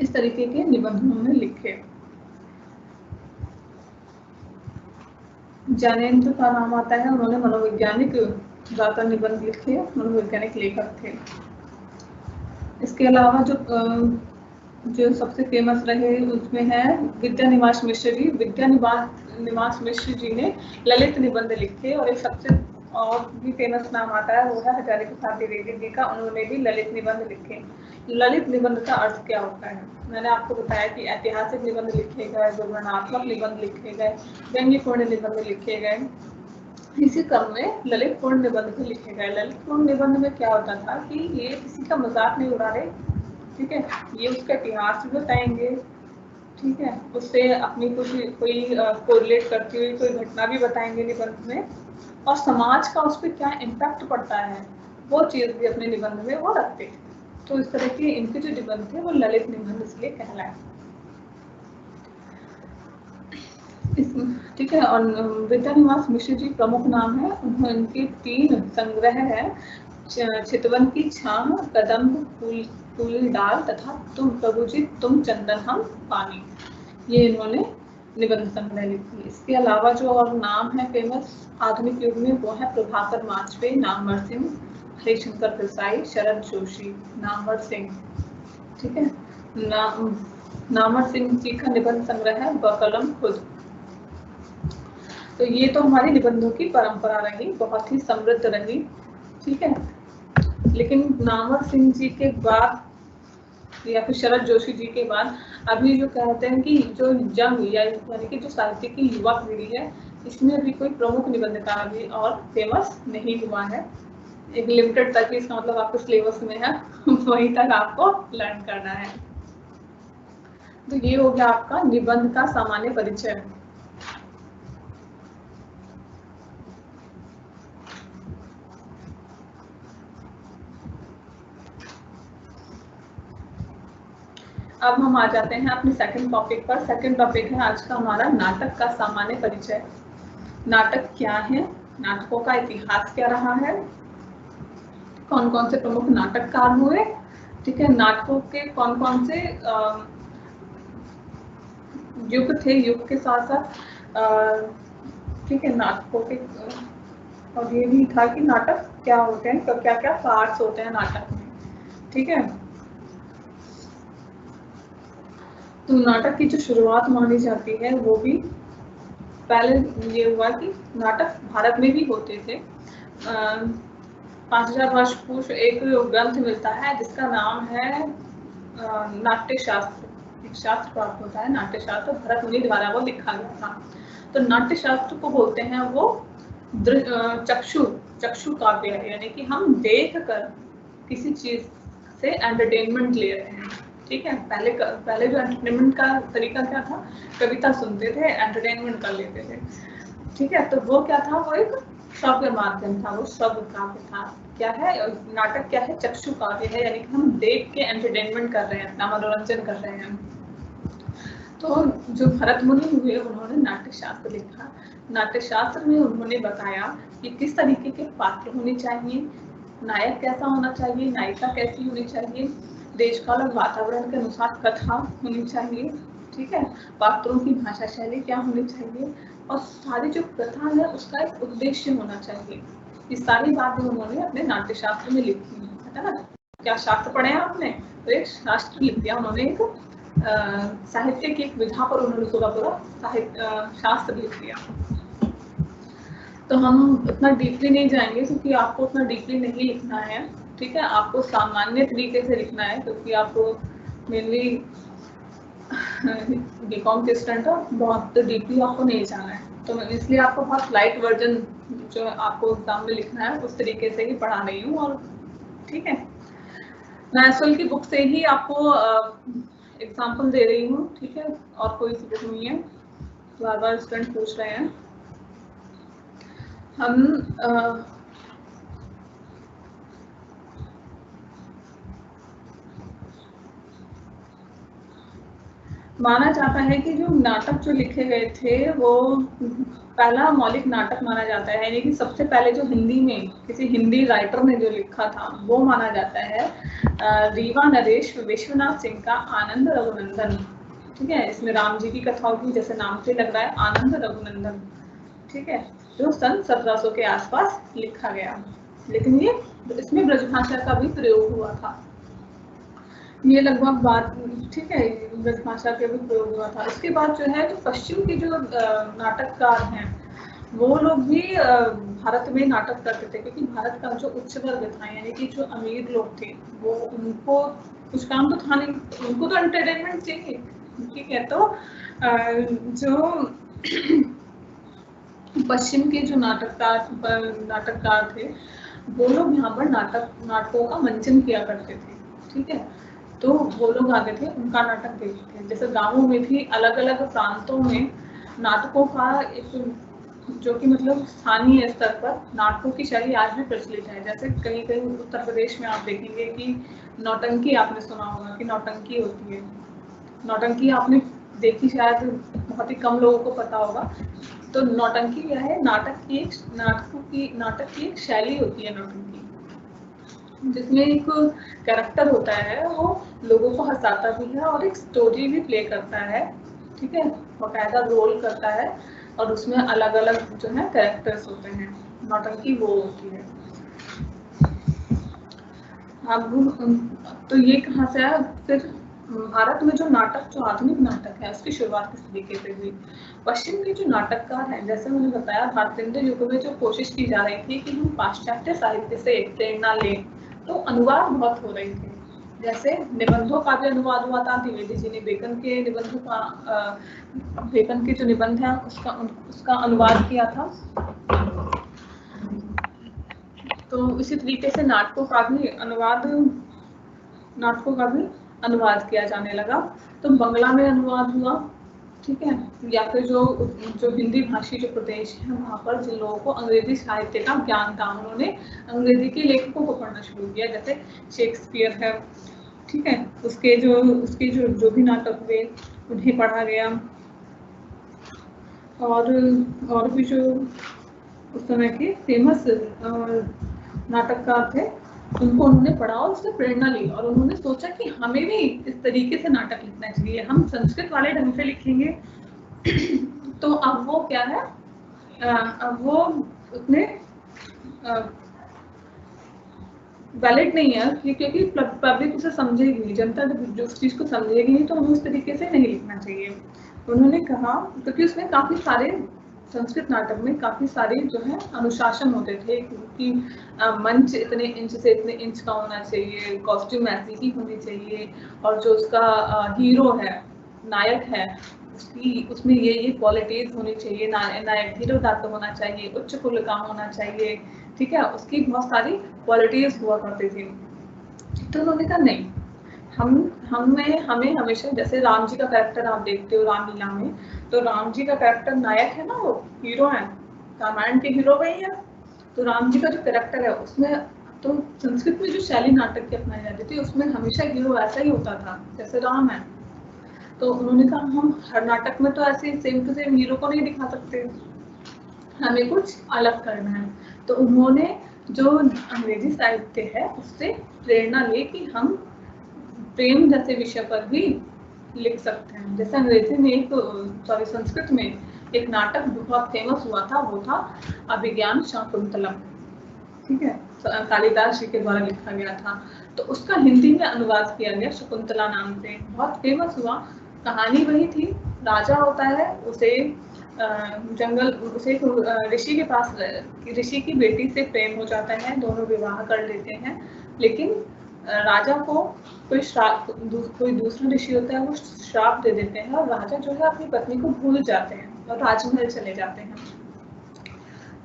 Speaker 2: इस तरीके के निबंध उन्होंने लिखे। ज्ञानेंद्र का नाम आता है, उन्होंने मनोवैज्ञानिक ज्यादा निबंध लिखे, मनोवैज्ञानिक लेखक थे। इसके अलावा जो सबसे फेमस रहे उसमें है विद्यानिवास मिश्र जी। विद्यानिवास मिश्र जी ने ललित निबंध लिखे, और एक सबसे और भी फेमस नाम आता है वो है हजारी प्रसाद द्विवेदी जी का। उन्होंने भी ललित निबंध लिखे। ललित निबंध का अर्थ क्या होता है? मैंने आपको बताया कि ऐतिहासिक निबंध लिखे गए, विवरणात्मक निबंध लिखे गए, व्यंग्यपूर्ण निबंध लिखे गए, इसी क्रम में ललित पूर्ण निबंध भी लिखे गए। ललित पूर्ण निबंध में क्या होता था कि ये किसी का मजाक नहीं उड़ा रहे, ठीक है, ये उसका इतिहास भी बताएंगे, ठीक है, उससे अपनी कोई कोरिलेट करती हुई कोई घटना भी बताएंगे निबंध में, और समाज का उस पर क्या इम्पैक्ट पड़ता है वो चीज भी अपने निबंध में वो रखते थे। तो इस तरह के इनके जो निबंध थे वो ललित निबंध इसलिए कहलाए, ठीक है। और विद्यानिवास मिश्र जी प्रमुख नाम है। उनके 3 संग्रह है, चितवन की छाह, कदम्ब फूल डाल तथा तुम प्रभु जी तुम चंदन हम पानी, ये इन्होंने निबंध संग्रह लिखी। इसके अलावा जो और नाम है फेमस आधुनिक युग में वो है प्रभाकर माचवे, नामवर सिंह, हरिशंकर देसाई, शरद जोशी, नामवर सिंह, ठीक है। नामवर सिंह जी का निबंध संग्रह है बकलम खुद। तो ये तो हमारी निबंधों की परंपरा रही, बहुत ही समृद्ध रही, ठीक है। लेकिन नामवर सिंह जी के बाद या फिर शरद जोशी जी के बाद अभी जो कहते हैं कि जो जंग यानी कि जो साहित्य की युवा पीढ़ी है, इसमें अभी कोई प्रमुख निबंधकार अभी और फेमस नहीं हुआ है। एक लिमिटेड तक ही, इसका मतलब आपको सिलेबस में है वहीं तक आपको लर्न करना है। तो ये हो गया आपका निबंध का सामान्य परिचय। अब हम आ जाते हैं अपने सेकंड टॉपिक पर। सेकंड टॉपिक है आज का हमारा नाटक का सामान्य परिचय। नाटक क्या है, नाटकों का इतिहास क्या रहा है, कौन कौन से प्रमुख नाटककार हुए, ठीक है, नाटकों के कौन कौन से युग थे, युग के साथ साथ, ठीक है, नाटकों के, और ये भी था कि नाटक क्या होते हैं, तो क्या क्या पार्ट्स होते हैं नाटक में, ठीक है। तो नाटक की जो शुरुआत मानी जाती है वो भी पहले ये हुआ कि नाटक भारत में भी होते थे। 5000 वर्ष पूर्व एक ग्रंथ मिलता है जिसका नाम है नाट्य शास्त्र, ठीक शास्त्र प्राप्त होता है, नाट्य शास्त्र, भरत मुनि द्वारा वो लिखा गया था। तो नाट्य शास्त्र को बोलते हैं वो चक्षु काव्य है, यानी कि हम देख कर किसी चीज से एंटरटेनमेंट ले रहे हैं। ठीक है, पहले जो एंटरटेनमेंट का तरीका क्या था, कविता सुनते थे, एंटरटेनमेंट कर लेते थे। ठीक है, तो वो क्या था, वो एक श्रव्य माध्यम था, वो श्रव्य काव्य था। क्या है नाटक, क्या है, चक्षु काव्य है, यानी कि हम देख के एंटरटेनमेंट कर रहे हैं, अपना मनोरंजन कर रहे हैं। तो जो भरत मुनि हुए उन्होंने नाट्य शास्त्र लिखा। नाट्य शास्त्र में उन्होंने बताया कि किस तरीके के पात्र होने चाहिए, नायक कैसा होना चाहिए, नायिका कैसी होनी चाहिए, देश काल और वातावरण के अनुसार कथा होनी चाहिए। ठीक है, पात्रों की भाषा शैली क्या होनी चाहिए, और सारी जो कथा है उसका एक उद्देश्य होना चाहिए। ये सारी बातें उन्होंने अपने नाट्य शास्त्र में लिखी है ना। क्या शास्त्र पढ़े हैं आपने, तो एक शास्त्र लिख दिया उन्होंने, एक साहित्य की एक विधा पर उन्होंने पूरा शास्त्र लिख दिया। तो हम उतना डीपली नहीं जाएंगे क्योंकि आपको उतना डीपली नहीं लिखना है। ठीक है, आपको सामान्य तरीके से लिखना है क्योंकि आपको मेनली बीकॉम के स्टूडेंट हो, बहुत डीपली आपको नहीं जाना है, तो इसलिए आपको बहुत लाइट वर्जन जो आपको एग्जाम में लिखना है उस तरीके से ही पढ़ा रही हूँ। और ठीक है, मैं एसएल की बुक से ही आपको एग्जाम्पल दे रही हूँ। ठीक है, और कोई सी बुक नहीं है, बार बार स्टूडेंट पूछ रहे हैं। हम माना जाता है कि जो नाटक जो लिखे गए थे वो पहला मौलिक नाटक माना जाता है, यानी कि सबसे पहले जो हिंदी में किसी हिंदी राइटर ने जो लिखा था वो माना जाता है रीवा नरेश विश्वनाथ सिंह का आनंद रघुनंदन। ठीक है, इसमें राम जी की कथा होगी, जैसे नाम से लग रहा है, आनंद रघुनंदन। ठीक है, जो सन 1700 के आसपास लिखा गया, लेकिन ये इसमें ब्रजभाषा का भी प्रयोग हुआ था। ये लगभग बात, ठीक है, ब्रजभाषा के भी प्रयोग हुआ था। उसके बाद जो है, जो पश्चिम के जो नाटककार हैं वो लोग भी भारत में नाटक करते थे, क्योंकि भारत का जो उच्च वर्ग था, यानी कि जो अमीर लोग थे, वो उनको कुछ काम तो था नहीं, उनको तो एंटरटेनमेंट चाहिए। ठीक है, तो जो पश्चिम के जो नाटककार थे वो लोग यहाँ पर नाटकों का मंचन किया करते थे। ठीक है, तो वो लोग आगे थे, उनका नाटक देखते थे। जैसे गांवों में भी अलग अलग प्रांतों में नाटकों का एक, जो कि मतलब स्थानीय स्तर पर नाटकों की शैली आज भी प्रचलित है। जैसे कहीं कहीं उत्तर प्रदेश में आप देखेंगे कि नौटंकी, आपने सुना होगा कि नौटंकी होती है। नौटंकी आपने देखी, शायद बहुत ही कम लोगों को पता होगा। तो नौटंकी क्या है, नाटक की एक शैली होती है नौटंकी, जिसमें एक कैरेक्टर होता है, वो लोगों को हंसाता भी है और एक स्टोरी भी प्ले करता है। ठीक है, बाकायदा रोल करता है, और उसमें अलग अलग जो है कैरेक्टर्स होते हैं। नौटंकी वो होती है। अब तो ये कहाँ से आया, फिर भारत में जो नाटक, जो आधुनिक नाटक है, उसकी शुरुआत किस तरीके से हुई। पश्चिम के जो नाटककार हैं, जैसे मैंने बताया, भारतेंद्र युग में जो कोशिश की जा रही थी कि हम पाश्चात्य साहित्य से प्रेरणा लें, तो अनुवाद बहुत हो रहे थे। जैसे निबंधों का भी अनुवाद हुआ था, द्विवेदी जी ने बेकन के निबंधों का, बेकन के जो निबंध है उसका अनुवाद किया था। तो इसी तरीके से नाटकों का भी अनुवाद किया जाने लगा। तो बंगला में अनुवाद हुआ। ठीक है, या फिर जो हिंदी भाषी जो प्रदेश है, वहाँ पर जिन लोगों को अंग्रेजी साहित्य का ज्ञान था, उन्होंने अंग्रेजी के लेखकों को पढ़ना शुरू किया। जैसे शेक्सपियर है, ठीक है, उसके जो भी नाटक हुए उन्हें पढ़ा गया। और भी जो उस समय के फेमस नाटककार थे, उनको उन्होंने पढ़ा और उससे प्रेरणा ली, और उन्होंने सोचा कि हमें भी इस तरीके से नाटक लिखना चाहिए, हम संस्कृत वाले ढंग से लिखेंगे। तो अब वो क्या है, अब वो उतने वैलिड नहीं है, क्योंकि पब्लिक उसे समझेगी, जनता जो उस चीज को समझेगी नहीं, तो हमें उस तरीके से नहीं लिखना चाहिए। उन्होंने कहा, क्योंकि उसमें काफी सारे संस्कृत नाटक में काफी सारे जो है अनुशासन होते थे, क्योंकि मंच इतने इंच से इतने इंच का होना चाहिए, कॉस्ट्यूम ऐसी ही होनी चाहिए, और जो उसका हीरो है नायक है उसमें ये क्वालिटीज होनी चाहिए, नायक धीरोदात्त होना चाहिए, उच्च कुल का होना चाहिए, ठीक है, उसकी बहुत सारी क्वालिटीज हुआ करती थी। तो उन्होंने कहा नहीं, हमें हमेशा, जैसे राम जी का कैरेक्टर आप देखते हो रामलीला में, तो राम जी का कैरेक्टर नायक है ना, वो हीरो है, रामायण के हीरो वही है। तो राम जी का जो कैरेक्टर है उसमें, तो संस्कृत में जो शैली नाटक की अपनाई जाती थी उसमें हमेशा हीरो ऐसा ही होता था जैसे राम है। तो उन्होंने कहा हम हर नाटक में तो ऐसे सेम टू सेम हीरो को नहीं दिखा सकते, हमें कुछ अलग करना है। तो उन्होंने जो अंग्रेजी साहित्य है उससे प्रेरणा ली कि हम प्रेम जैसे विषय पर भी लिख सकते हैं। जैसे अंग्रेजी में संस्कृत में एक नाटक बहुत फेमस हुआ था, वो था अभिज्ञान शाकुंतलम, ठीक है, कालिदास जी के द्वारा लिखा गया था। तो उसका हिंदी में अनुवाद किया गया शकुंतला नाम से, बहुत फेमस हुआ। कहानी वही थी, राजा होता है, उसे ऋषि के पास, ऋषि की बेटी से प्रेम हो जाता है, दोनों विवाह कर लेते हैं, लेकिन राजा को कोई दूसरा ऋषि होता है, वो श्राप दे देते हैं और राजा जो है अपनी पत्नी को भूल जाते हैं और राजमहल चले जाते हैं।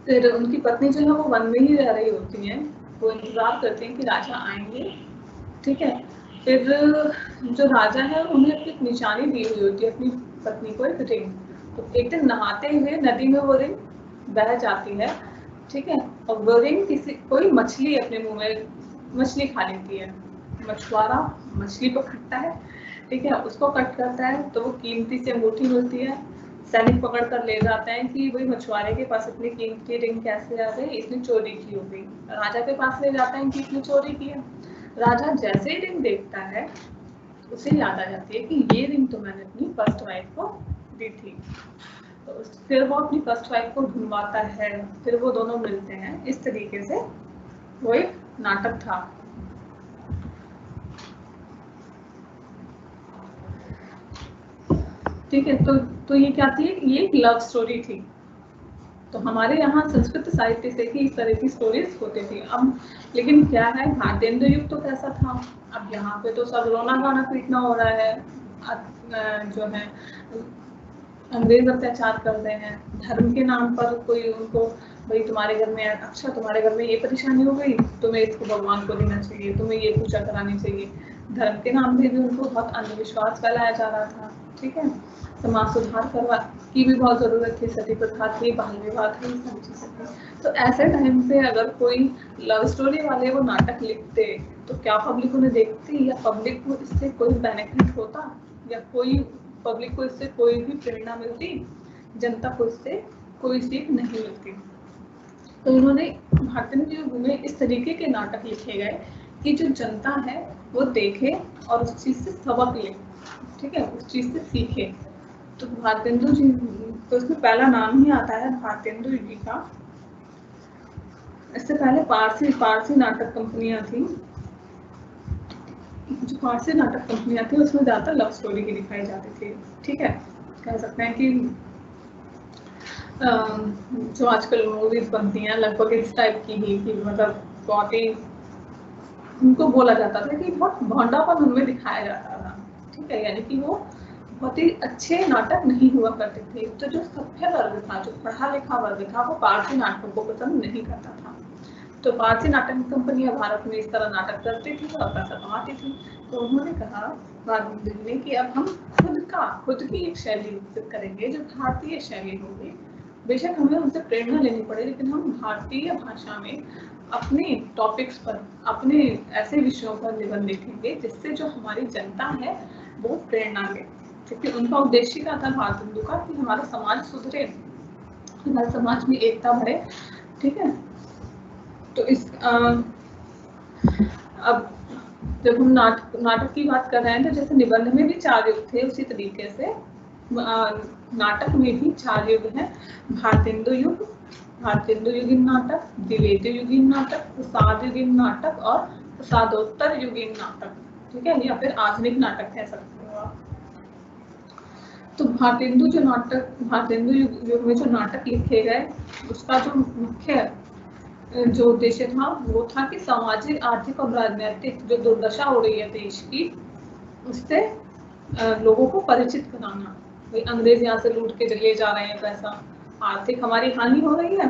Speaker 2: फिर उनकी पत्नी जो है वो वन में ही रह रही होती है, वो इंतजार करते हैं कि राजा आएंगे, ठीक है। फिर जो राजा है उन्हें अपनी निशानी दी हुई होती है अपनी पत्नी को, एक रिंग। तो एक दिन नहाते हुए नदी में वो रिंग बह जाती है, ठीक है, और वो रिंग कोई मछली अपने मुंह में मछली खा लेती है। मछुआरा मछली पकड़ता है, ठीक है, उसको कट करता है तो वो कीमती से अंगूठी मिलती है। सैनिक पकड़ कर ले जाते हैं कि भाई मछुआरे के पास इतनी कीमती रिंग कैसे आ गई, इसने चोरी की होगी। राजा के पास ले जाते हैं कि इसने चोरी की है। राजा जैसे ही रिंग देखता है उसे याद आ जाती है कि ये रिंग तो मैंने अपनी फर्स्ट वाइफ को दी थी। तो फिर वो अपनी फर्स्ट वाइफ को ढूंढवाता है, फिर वो दोनों मिलते हैं। इस तरीके से वो एक नाटक था। ठीक है, तो ये क्या थी, ये एक लव स्टोरी थी। तो हमारे यहाँ संस्कृत साहित्य से ही इस तरह की स्टोरीज होती थी। अब लेकिन क्या है, भारतेंदु युग तो कैसा था, अब यहाँ पे तो सब रोना गाना पीटना हो रहा है, जो है अंग्रेज अत्याचार कर रहे हैं, धर्म के नाम पर कोई उनको, भाई तुम्हारे घर में, अच्छा तुम्हारे घर में ये परेशानी हो गई, तुम्हें इसको भगवान को देना चाहिए, तुम्हें ये पूजा करानी चाहिए। धर्म के नाम पे भी उनको बहुत अंधविश्वास फैलाया जा रहा था, ठीक है। समाज सुधार करवा की भी बहुत जरूरत थी, सती प्रथा थी, बाल विवाह थी, सब चीजें थी। तो ऐसे टाइम पे अगर कोई लव स्टोरी वाले वो नाटक लिखते तो क्या पब्लिक उन्हें देखती, या पब्लिक को इससे कोई बेनिफिट होता, या कोई पब्लिक को इससे कोई भी प्रेरणा मिलती, जनता को इससे कोई सीख नहीं मिलती। तो इन्होंने भारतेंदु युग में इस तरीके के नाटक लिखे गए कि जो जनता है वो देखे और उस चीज से सबक ले, ठीक है, उस चीज से सीखे। तो भारतेंदु जी, तो इसमें पहला नाम ही आता है भारतेंदु जी का। इससे पहले पारसी नाटक कंपनियां थी, जो पारसी नाटक कंपनियां थी उसमें ज्यादा लव स्टोरी की दिखाई जाती थी, ठीक है। कह सकते हैं कि जो आजकल मूवीज बनती हैं लगभग इस टाइप की ही, कि मतलब बहुत ही उनको बोला जाता था कि बहुत भोंडापन उनमें दिखाया जाता था, ठीक है, यानी कि वो बहुत ही अच्छे नाटक नहीं हुआ करते थे। तो जो सभ्य वर्ग था, जो पढ़ा लिखा वर्ग था, वो पारसी नाटकों को पसंद नहीं करता था। तो पारसी नाटक कंपनियां भारत में इस तरह नाटक करती थी और पैसा कमाती थी। तो उन्होंने कहा भारतेंदु ने कि अब हम खुद की एक शैली विकसित करेंगे जो भारतीय शैली होगी। बेशक हमें उनसे प्रेरणा लेनी पड़े, लेकिन हम भारतीय भाषा में अपने टॉपिक्स पर, अपने ऐसे विषयों पर निबंध लिखेंगे जिससे जो हमारी जनता है वो प्रेरणा ले। क्योंकि उनका उद्देश्य क्या था भारतेंदु का, कि हमारा समाज सुधरे, हमारे समाज में एकता बढ़े, ठीक है। तो इस अब जब हम नाटक की बात कर रहे हैं, तो जैसे निबंध में भी 4 युग थे, उसी तरीके से नाटक में भी 4 युग हैं। भारतेंदु युग, भारतेंदु युगीन नाटक, द्विवेदी युगीन नाटक, प्रसाद युगीन नाटक और प्रसादोत्तर युगीन नाटक, ठीक है, या फिर आधुनिक नाटक कह सकते हो आप। तो भारतेंदु युग में जो नाटक लिखे गए, उसका जो मुख्य जो उद्देश्य था वो था कि सामाजिक, आर्थिक और राजनीतिक जो दुर्दशा हो रही है देश की, उससे लोगों को परिचित कराना, भाई अंग्रेज यहाँ से लूट के ले जा रहे हैं पैसा, आर्थिक हमारी हानि हो रही है,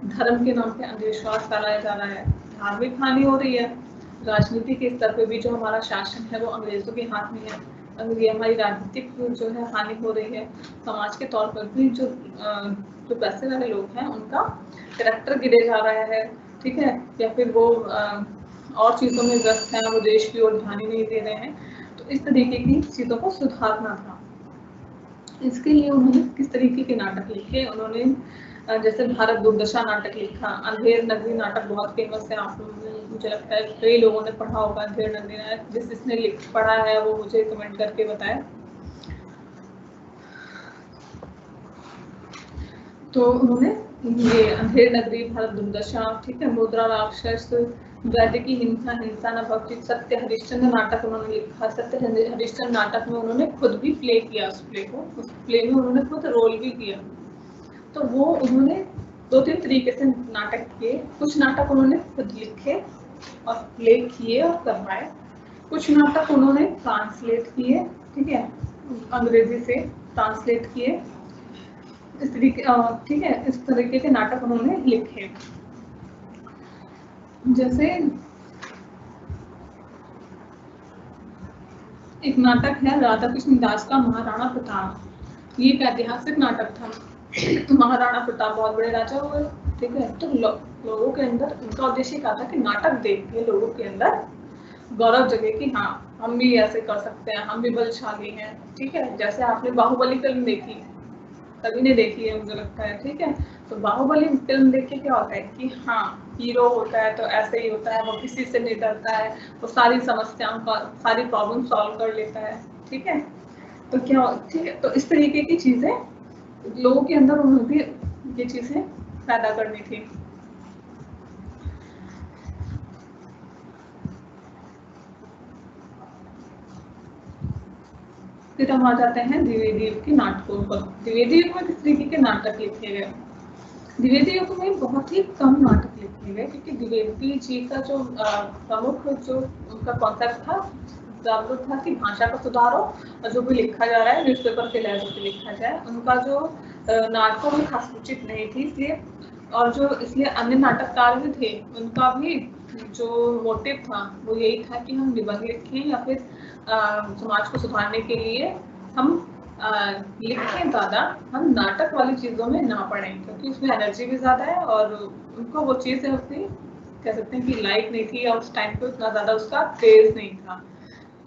Speaker 2: धर्म के नाम पे अंधविश्वास फैलाया जा रहा है, धार्मिक हानि हो रही है, राजनीति के स्तर पे भी जो हमारा शासन है वो अंग्रेजों के हाथ में है, हमारी राजनीतिक जो है हानि हो रही है, समाज के तौर पर भी जो पैसे वाले लोग हैं उनका कैरेक्टर गिरे जा रहा है, ठीक है, या फिर वो और चीज़ों में व्यस्त हैं, वो देश की ओर ध्यान ही नहीं दे रहे हैं। तो इस तरीके की चीज़ों को सुधारना था। इसके लिए उन्होंने किस तरीके के नाटक लिखे, उन्होंने जैसे भारत दुर्दशा नाटक लिखा, अंधेर नगरी नाटक बहुत फेमस है, आप मुझे लगता है कई लोगों ने पढ़ा होगा अंधेर नगरी नाटक, जिसने पढ़ा है वो मुझे कमेंट करके बताए। तो उन्होंने ये अंधेर नगरी, भारत दुर्दशा, ठीक है, मुद्रा राक्षस, वैद्य की हिंसा, हिंसा न भक्ति, सत्य हरिश्चंद्र नाटक उन्होंने लिखा। सत्य हरिश्चंद्र नाटक में उन्होंने खुद भी प्ले किया, उस प्ले में उन्होंने खुद रोल भी किया। तो वो उन्होंने 2-3 तरीके से नाटक किए, कुछ नाटक उन्होंने खुद लिखे और प्ले किए और करवाए, कुछ नाटक उन्होंने ट्रांसलेट किए, ठीक है, अंग्रेजी से ट्रांसलेट किए, इस तरीके, ठीक है, इस तरीके के नाटक उन्होंने लिखे। जैसे एक नाटक है राधा कृष्ण दास का महाराणा प्रताप, ये एक ऐतिहासिक नाटक था। महाराणा प्रताप बहुत बड़े राजा हुए, ठीक है, तो लोगों के अंदर उनका उद्देश्य क्या था कि नाटक देख के लोगों के अंदर गौरव जगे कि हाँ हम भी ऐसे कर सकते हैं, हम भी बलशाली हैं, ठीक है। जैसे आपने बाहुबली फिल्म देखी, सभी ने देखी है मुझे लगता है, ठीक है, तो बाहुबली फिल्म देख के क्या होता है कि हाँ हीरो होता है तो ऐसे ही होता है, वो किसी से नहीं डरता है, वो सारी समस्याओं का, सारी प्रॉब्लम सॉल्व कर लेता है, ठीक है, तो क्या, ठीक है, तो इस तरीके की चीजें लोगों के अंदर उन्होंने भी ये चीजें पैदा करनी थी। फिर हम आ जाते हैं द्विवेदी युग के नाटकों पर। द्विवेदी युग में किस तरीके के नाटक लिखे गए? द्विवेदी युग में बहुत ही कम नाटक लिखे गए, क्योंकि द्विवेदी जी का जो प्रमुख जो उनका कॉन्सेप्ट था, जागरूक था कि भाषा को सुधारो और जो भी लिखा जा रहा है न्यूज़पेपर के लहजे से लिखा जाए। उनका जो नाटकों में खास रुचि नहीं थी, इसलिए, और जो इसलिए अन्य नाटककार भी थे, उनका भी जो मोटिव था वो यही था कि हम निबंध लिखें या फिर समाज को सुधारने के लिए हम लिखें ज़्यादा, हम नाटक वाली चीज़ों में ना पढ़ें, क्योंकि उसमें एनर्जी भी ज़्यादा है और उनको वो चीज़ अपनी कह सकते हैं कि लाइक नहीं थी, और उस टाइम पे उतना ज़्यादा उसका क्रेज नहीं था,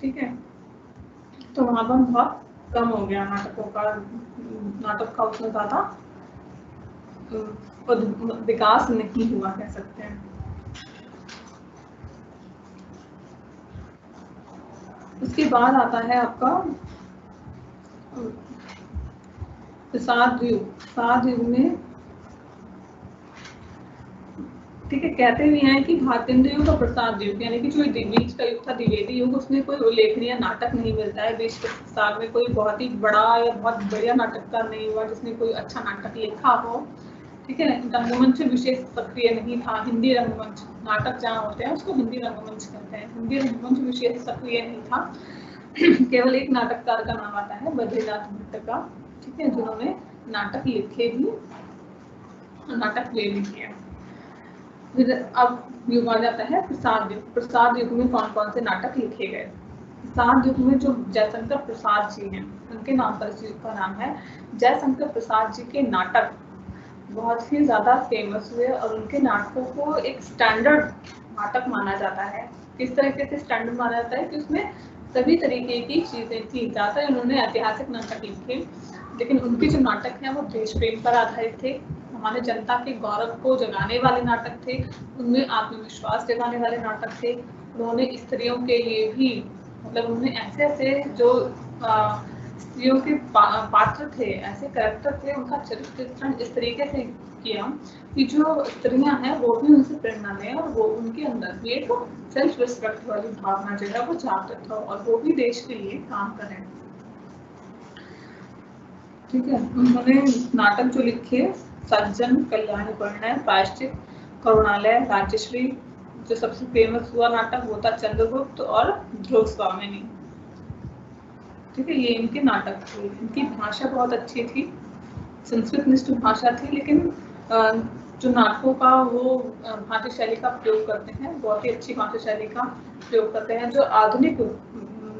Speaker 2: ठीक है। तो वहाँ पर बहुत कम हो गया नाटकों का, नाटक का उतना ज़्यादा विकास नहीं हुआ कह सकते हैं। उसके बाद आता है आपका प्रसाद युग। प्रसाद युग में, ठीक है, कहते भी हैं कि भारतेंद्र युग और प्रसाद युग, यानी कि जो बीच का युग था द्विवेदी युग, उसमें कोई उल्लेखनीय नाटक नहीं मिलता है। 20 साल में कोई बहुत ही बड़ा या बहुत बढ़िया नाटककार नहीं हुआ जिसने कोई अच्छा नाटक लिखा हो, ठीक है। रंगमंच विशेष सक्रिय नहीं था, हिंदी रंगमंच, नाटक जहाँ होते हैं उसको हिंदी रंगमंच कहते हैं, हिंदी रंगमंच विशेष सक्रिय नहीं था। केवल एक नाटककार का नाम आता है, बद्रीनाथ भट्ट का, ठीक है, जिन्होंने नाटक लिखे भी, नाटक प्ले भी किया। फिर अब युग आ जाता है प्रसाद युग। प्रसाद युग में कौन कौन से नाटक लिखे गए? प्रसाद युग में जो जयशंकर प्रसाद जी हैं, उनके नाम पर इस युग का नाम है। जयशंकर प्रसाद जी के नाटक बहुत ही ज्यादा फेमस हुए और उनके नाटकों को एक स्टैंडर्ड नाटक माना जाता है। किस तरीके से स्टैंडर्ड माना जाता है कि उसमें सभी तरीके की चीजें थी। ज्यादातर उन्होंने ऐतिहासिक नाटक लिखे, लेकिन उनके जो नाटक हैं वो देश प्रेम पर आधारित थे, हमारे जनता के गौरव को जगाने वाले नाटक थे, उनमें आत्मविश्वास जगाने वाले नाटक थे। उन्होंने स्त्रियों के लिए भी, मतलब उन्होंने ऐसे ऐसे जो स्त्रियों के पात्र थे, ऐसे कैरेक्टर थे, उनका चरित्र चित्रण इस तरीके से किया कि जो स्त्रियां हैं वो भी उनसे प्रेरणा लें और वो उनके अंदर भी एक सेल्फ रिस्पेक्ट वाली भावना जो है वो जागृत हो और वो भी देश के लिए काम करें, ठीक है। उन्होंने नाटक जो लिखे, सज्जन, कल्याण परिणय, प्रायश्चित, करुणालय, राज्यश्री, जो सबसे फेमस हुआ नाटक वो था चंद्रगुप्त और ध्रुव स्वामिनी। ठीक है, ये इनके नाटक थे। इनकी भाषा बहुत अच्छी थी, संस्कृत निष्ठ भाषा थी, लेकिन जो नाटकों का वो भाषा शैली का प्रयोग करते हैं, बहुत ही अच्छी भाषा शैली का प्रयोग करते हैं। जो आधुनिक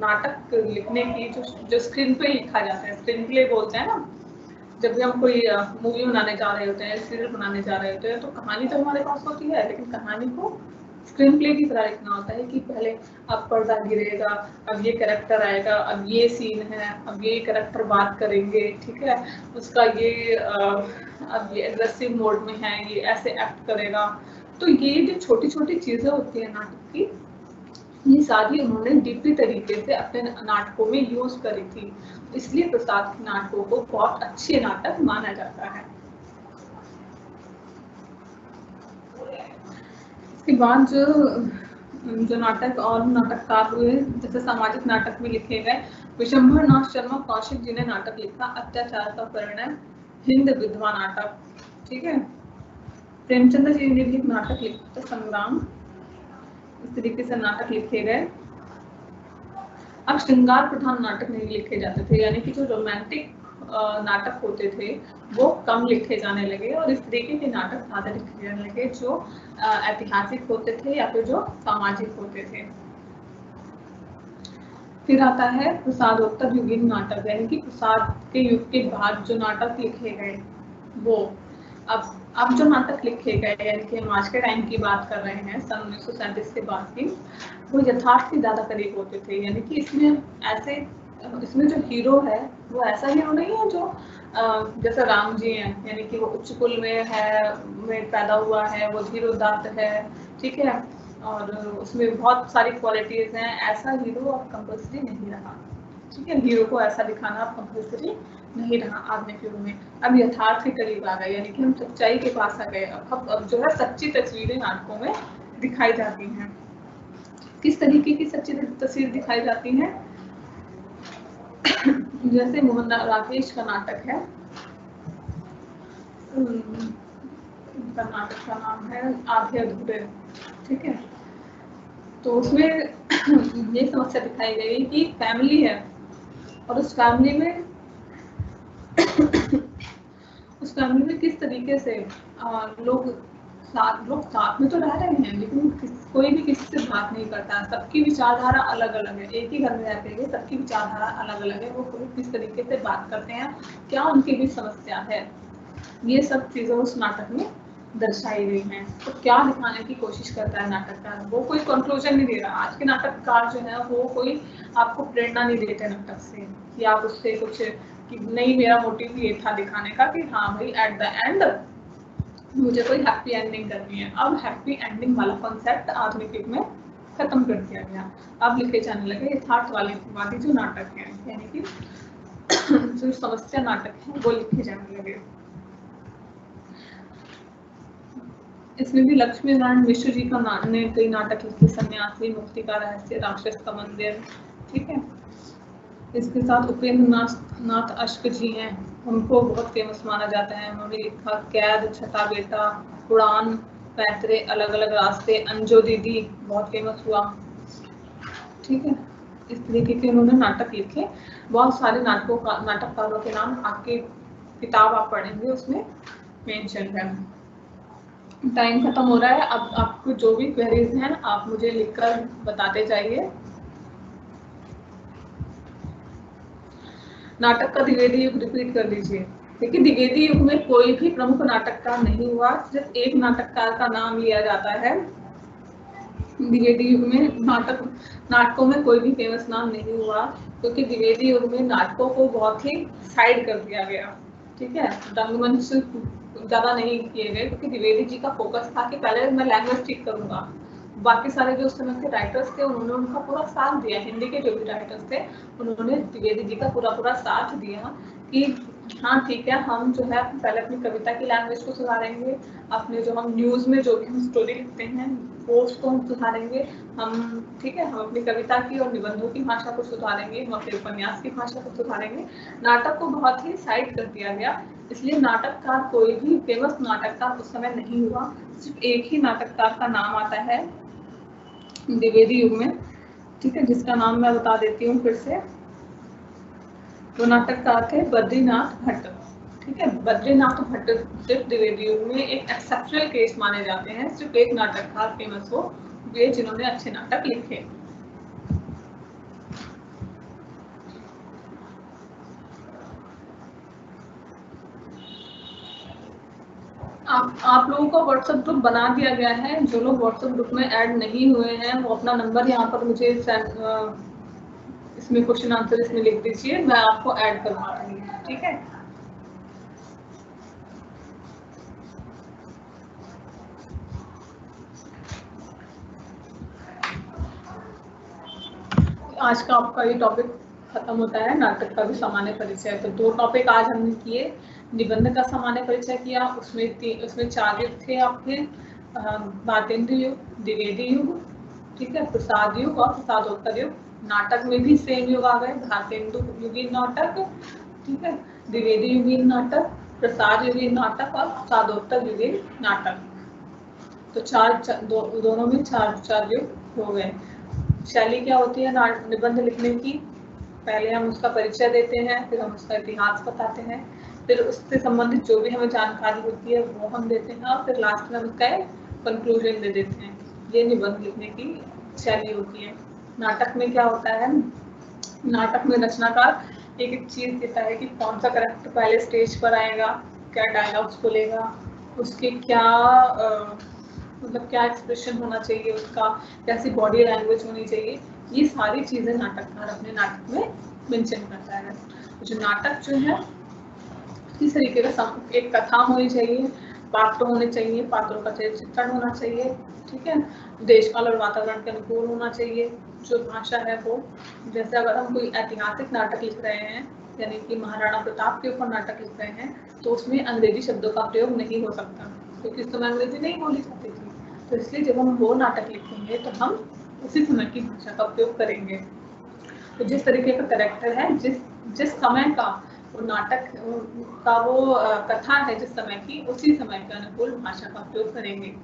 Speaker 2: नाटक लिखने की जो स्क्रीन पे लिखा जाता है, स्क्रीन प्ले बोलते हैं ना, जब भी हम कोई मूवी बनाने जा रहे होते हैं, सीरियल बनाने जा रहे होते हैं, तो कहानी तो हमारे पास होती है, लेकिन कहानी को स्क्रीन प्ले की तरह लिखना होता है कि पहले अब पर्दा गिरेगा, अब ये कैरेक्टर आएगा, अब ये सीन है, अब ये कैरेक्टर बात करेंगे, ठीक है, उसका ये अब ये एग्रेसिव मोड में है, ये ऐसे एक्ट करेगा। तो ये जो छोटी छोटी चीजें होती है नाटक की, ये सारी उन्होंने डीपली तरीके से अपने नाटकों में यूज करी थी, इसलिए प्रसाद के नाटकों को बहुत अच्छे नाटक माना जाता है। इसके बाद जो नाटक और नाटककार हुए, जैसे सामाजिक नाटक भी लिखे गए। विशंभर नाथ शर्मा कौशिक जी ने नाटक लिखा अत्याचार का परिणय, हिंद विधवा नाटक, ठीक है। प्रेमचंद्र जी ने भी एक नाटक लिखा था संग्राम। इस तरीके से नाटक लिखे गए। अब श्रृंगार प्रधान नाटक नहीं लिखे जाते थे, यानी कि जो रोमांटिक नाटक होते थे वो कम लिखे जाने लगे और इस तरीके के नाटक ज्यादा लिखे जाने लगे जो ऐतिहासिक होते थे या फिर जो सामाजिक होते थे। फिर आता है प्रसादोत्तर युगीन नाटक, यानी कि प्रसाद के युग के बाद जो नाटक लिखे गए वो अब जो नाटक लिखे गए, यानी कि हम आज के टाइम की बात कर रहे हैं, सन 1937 के बाद की, वो यथार्थ के ज्यादा करीब होते थे। यानी कि इसमें जो हीरो है वो ऐसा हीरो नहीं है जो जैसे राम जी हैं, यानी कि वो उच्च कुल में पैदा हुआ है, वो धीरोदात्त है, ठीक है, और उसमें बहुत सारी क्वालिटीज हैं। ऐसा हीरो अब कंपल्सरी नहीं रहा, ठीक है, हीरो को ऐसा दिखाना अब कंपल्सरी नहीं रहा आधुनिक युग में। अब यथार्थ के करीब आ गए, यानी कि हम सच्चाई के पास आ गए। अब जो है सच्ची तस्वीरें नाटकों में दिखाई जाती हैं। किस तरीके की सच्ची तस्वीर दिखाई जाती हैं? जैसे मोहन राकेश का नाटक है, उनका नाटक का नाम है आधे अधूरे, ठीक है। तो उसमें ये समस्या दिखाई गई कि फैमिली है और उस फैमिली में किस तरीके से लोग साथ में तो रह रहे हैं, लेकिन कोई भी किसी से बात नहीं करता, सबकी विचारधारा अलग अलग है। एक ही घर में रहते हैं, सबकी विचारधारा अलग अलग है, वो किस तरीके से बात करते हैं, क्या उनकी भी समस्या है, ये सब चीजें उस नाटक में दर्शाई गई हैं। तो क्या दिखाने की कोशिश करता है नाटककार? वो कोई कंक्लूजन नहीं दे रहा। आज के नाटककार जो है वो कोई आपको प्रेरणा नहीं देते नाटक से कि आप उससे कुछ कि नहीं, मेरा मोटिव ये था दिखाने का कि हाँ भाई एट द एंड मुझे कोई हैप्पी एंडिंग करनी है। अब हैप्पी एंडिंग वाला कॉन्सेप्ट आधुनिक युग में खत्म कर दिया गया। अब लिखे जाने लगे यथार्थ वाली जो नाटक है, यानी कि जो समस्या नाटक है वो लिखे जाने लगे। इसमें भी लक्ष्मी नारायण मिश्र जी का ने कई नाटक लिखे, सन्यासी, मुक्ति का रहस्य, राक्षस का मंदिर, ठीक है। इसके साथ उपेंद्र नाथ अश्क जी हैं, उनको बहुत फेमस माना जाता है। उन्होंने लिखा कैद, छठा बेटा, उड़ान, पैतरे, अलग अलग रास्ते, अंजो दीदी बहुत फेमस हुआ, ठीक है। इस तरीके के उन्होंने नाटक लिखे। बहुत सारे नाटककारों के नाम आपके किताब आप पढ़ेंगे उसमें मेंशन है। टाइम खत्म हो रहा है। अब आपको जो भी क्वेरीज हैं आप मुझे लिखकर बताते जाइए। नाटक का द्विवेदी युग रिपीट कर दीजिए। देखिए, द्विवेदी युग में कोई भी प्रमुख नाटककार नहीं हुआ, सिर्फ एक नाटककार का नाम लिया जाता है। द्विवेदी युग में नाटकों में कोई भी फेमस नाम नहीं हुआ, क्योंकि द्विवेदी युग में नाटकों को बहुत ही साइड कर दिया गया, ठीक है। रंगमंच ज्यादा नहीं किए गए, क्योंकि द्विवेदी जी का फोकस था कि पहले मैं लैंग्वेज ठीक करूंगा। बाकी सारे जो उस समय के राइटर्स थे उन्होंने उनका पूरा साथ दिया। हिंदी के जो भी राइटर्स थे उन्होंने द्विवेदी जी का पूरा साथ दिया कि हाँ ठीक है, हम जो है पहले अपनी कविता की लैंग्वेज को सुधारेंगे, अपने जो हम न्यूज में जो भी हम स्टोरी लिखते हैं वो उसको हम सुधारेंगे, हम ठीक है, हम अपनी कविता की और निबंधों की भाषा को सुधारेंगे, हम अपने उपन्यास की भाषा को सुधारेंगे। नाटक को बहुत ही साइड कर दिया गया, इसलिए नाटककार कोई भी फेमस नाटककार उस समय नहीं हुआ। सिर्फ एक ही नाटककार का नाम आता है द्विवेदी युग में, ठीक है, जिसका नाम मैं बता देती हूँ फिर से। वो नाटककार थे बद्रीनाथ भट्ट। ठीक है, बद्रीनाथ भट्ट सिर्फ द्विवेदी युग में एक एक्सेप्शनल केस माने जाते हैं, सिर्फ एक नाटककार फेमस हो वे जिन्होंने अच्छे नाटक लिखे। आप लोगों को व्हाट्सएप ग्रुप बना दिया गया है। जो लोग व्हाट्सएप ग्रुप में ऐड नहीं हुए हैं वो अपना नंबर यहाँ पर मुझे इसमें क्वेश्चन आंसर इसमें लिख दीजिए, मैं आपको ऐड करवा दूंगी। ठीक है, आज का आपका ये टॉपिक खत्म होता है, नाटक का भी सामान्य परिचय। तो 2 टॉपिक आज हमने किए, निबंध का सामान्य परिचय किया, उसमें 4 युग थे आपके, भारतेंदु युग, द्विवेदी युग, ठीक है, प्रसाद युग और प्रसादोत्तर युग। नाटक में भी सेम युग आ गए, भारतेंदु युगीन नाटक, ठीक है, द्विवेदी युगीन नाटक, प्रसाद युगीन नाटक और प्रसादोत्तर युगीन नाटक। तो दोनों में 4 युग हो गए। शैली क्या होती है निबंध लिखने की? पहले हम उसका परिचय देते हैं, फिर हम उसका इतिहास बताते हैं, फिर उससे संबंधित जो भी हमें जानकारी होती है वो हम देते हैं, और फिर लास्ट में हम उसका एक कंक्लूजन दे देते हैं। ये निबंध लिखने की शैली होती है। नाटक में क्या होता है, नाटक में रचनाकार एक एक चीज देता है कि कौन सा कैरेक्टर पहले स्टेज पर आएगा, क्या डायलॉग्स बोलेगा, उसके क्या मतलब क्या एक्सप्रेशन होना चाहिए, उसका कैसी बॉडी लैंग्वेज होनी चाहिए, ये सारी चीजें नाटककार अपने नाटक में मेंशन करता है। जो नाटक जो है किस तरीके का एक कथा होनी चाहिए, पात्र होने चाहिए, पात्रों का चित्रण होना चाहिए, ठीक है, देश काल और वातावरण के अनुकूल होना चाहिए। जो भाषा है वो, जैसे अगर हम कोई ऐतिहासिक नाटक लिख रहे हैं, यानी कि महाराणा प्रताप के ऊपर नाटक लिख रहे हैं, तो उसमें अंग्रेजी शब्दों का प्रयोग नहीं हो सकता, क्योंकि उस समय अंग्रेजी नहीं बोली जाती थी। तो इसलिए जब हम वो नाटक लिखेंगे तो हम उसी समय की भाषा का उपयोग करेंगे। तो जिस तरीके का कैरेक्टर है, जिस समय का वो नाटक का वो कथा है जिस समय की, उसी समय के अनुकूल भाषा का उपयोग करेंगे।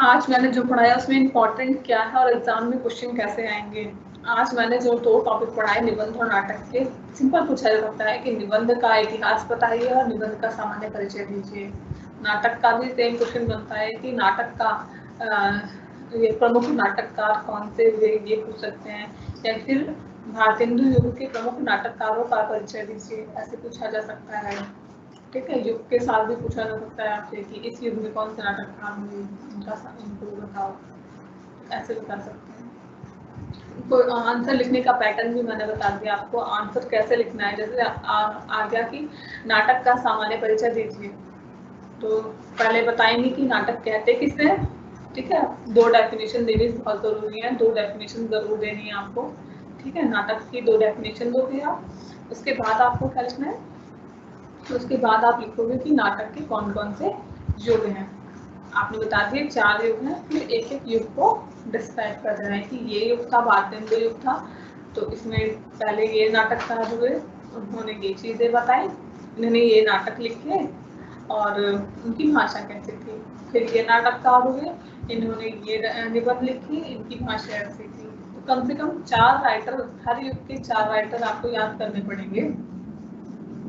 Speaker 2: आज मैंने जो पढ़ाया उसमें इम्पोर्टेंट क्या है और एग्जाम में क्वेश्चन कैसे आएंगे। आज मैंने जो 2 टॉपिक पढ़ाए, निबंध और नाटक के, सिंपल पूछा जा सकता है कि निबंध का इतिहास बताइए और निबंध का सामान्य परिचय दीजिए। नाटक का भी सेम क्वेश्चन बनता है कि नाटक का ये प्रमुख नाटककार कौन से हुए, ये पूछ सकते हैं, या फिर भारतेंदु युग के प्रमुख नाटककारों का परिचय दीजिए, ऐसे पूछा जा सकता है। ठीक है, युग के साल भी पूछा जा सकता है आपसे कि इस युग में कौन से नाटककार हुए, इनको बताओ, ऐसे बता सकते हैं। तो आंसर लिखने का पैटर्न भी मैंने बता दिया आपको, आंसर कैसे लिखना है। जैसे आ गया कि नाटक का सामान्य परिचय दीजिए, तो पहले बताएंगे कि नाटक कहते किसे हैं, ठीक है, 2 डेफिनेशन देनी बहुत जरूरी है, 2 डेफिनेशन जरूर देनी है आपको, ठीक है, नाटक की 2 डेफिनेशन दोगे आप। उसके बाद आपको क्या लिखना है, तो उसके बाद आप लिखोगे कि नाटक के कौन कौन से युग हैं। आपने बता दिए 4 युग हैं, फिर एक एक युग को डिस्क्राइब कर देना है कि ये युग था, भारतेंदु युग था, तो इसमें पहले ये नाटककार हुए, उन्होंने ये चीजें बताई, इन्होंने ये नाटक लिखे और उनकी भाषा कैसी थी। फिर ये नाटककार हुए, इन्होंने ये निबंध लिखी, इनकी भाषा ऐसी थी। तो कम से कम 4 राइटर, हर युग के 4 राइटर आपको याद करने पड़ेंगे।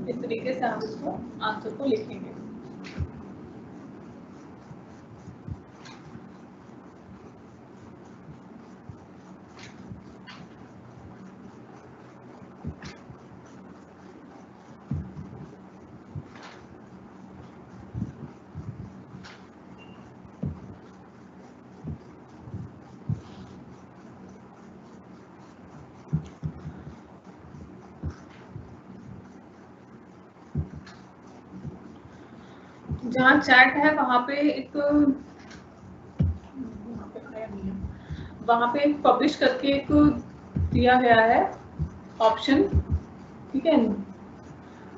Speaker 2: इस तरीके से हम इसको आंसर को लिखेंगे। जहाँ चैट है वहाँ पे एक पब्लिश करके एक दिया गया है ऑप्शन, ठीक है,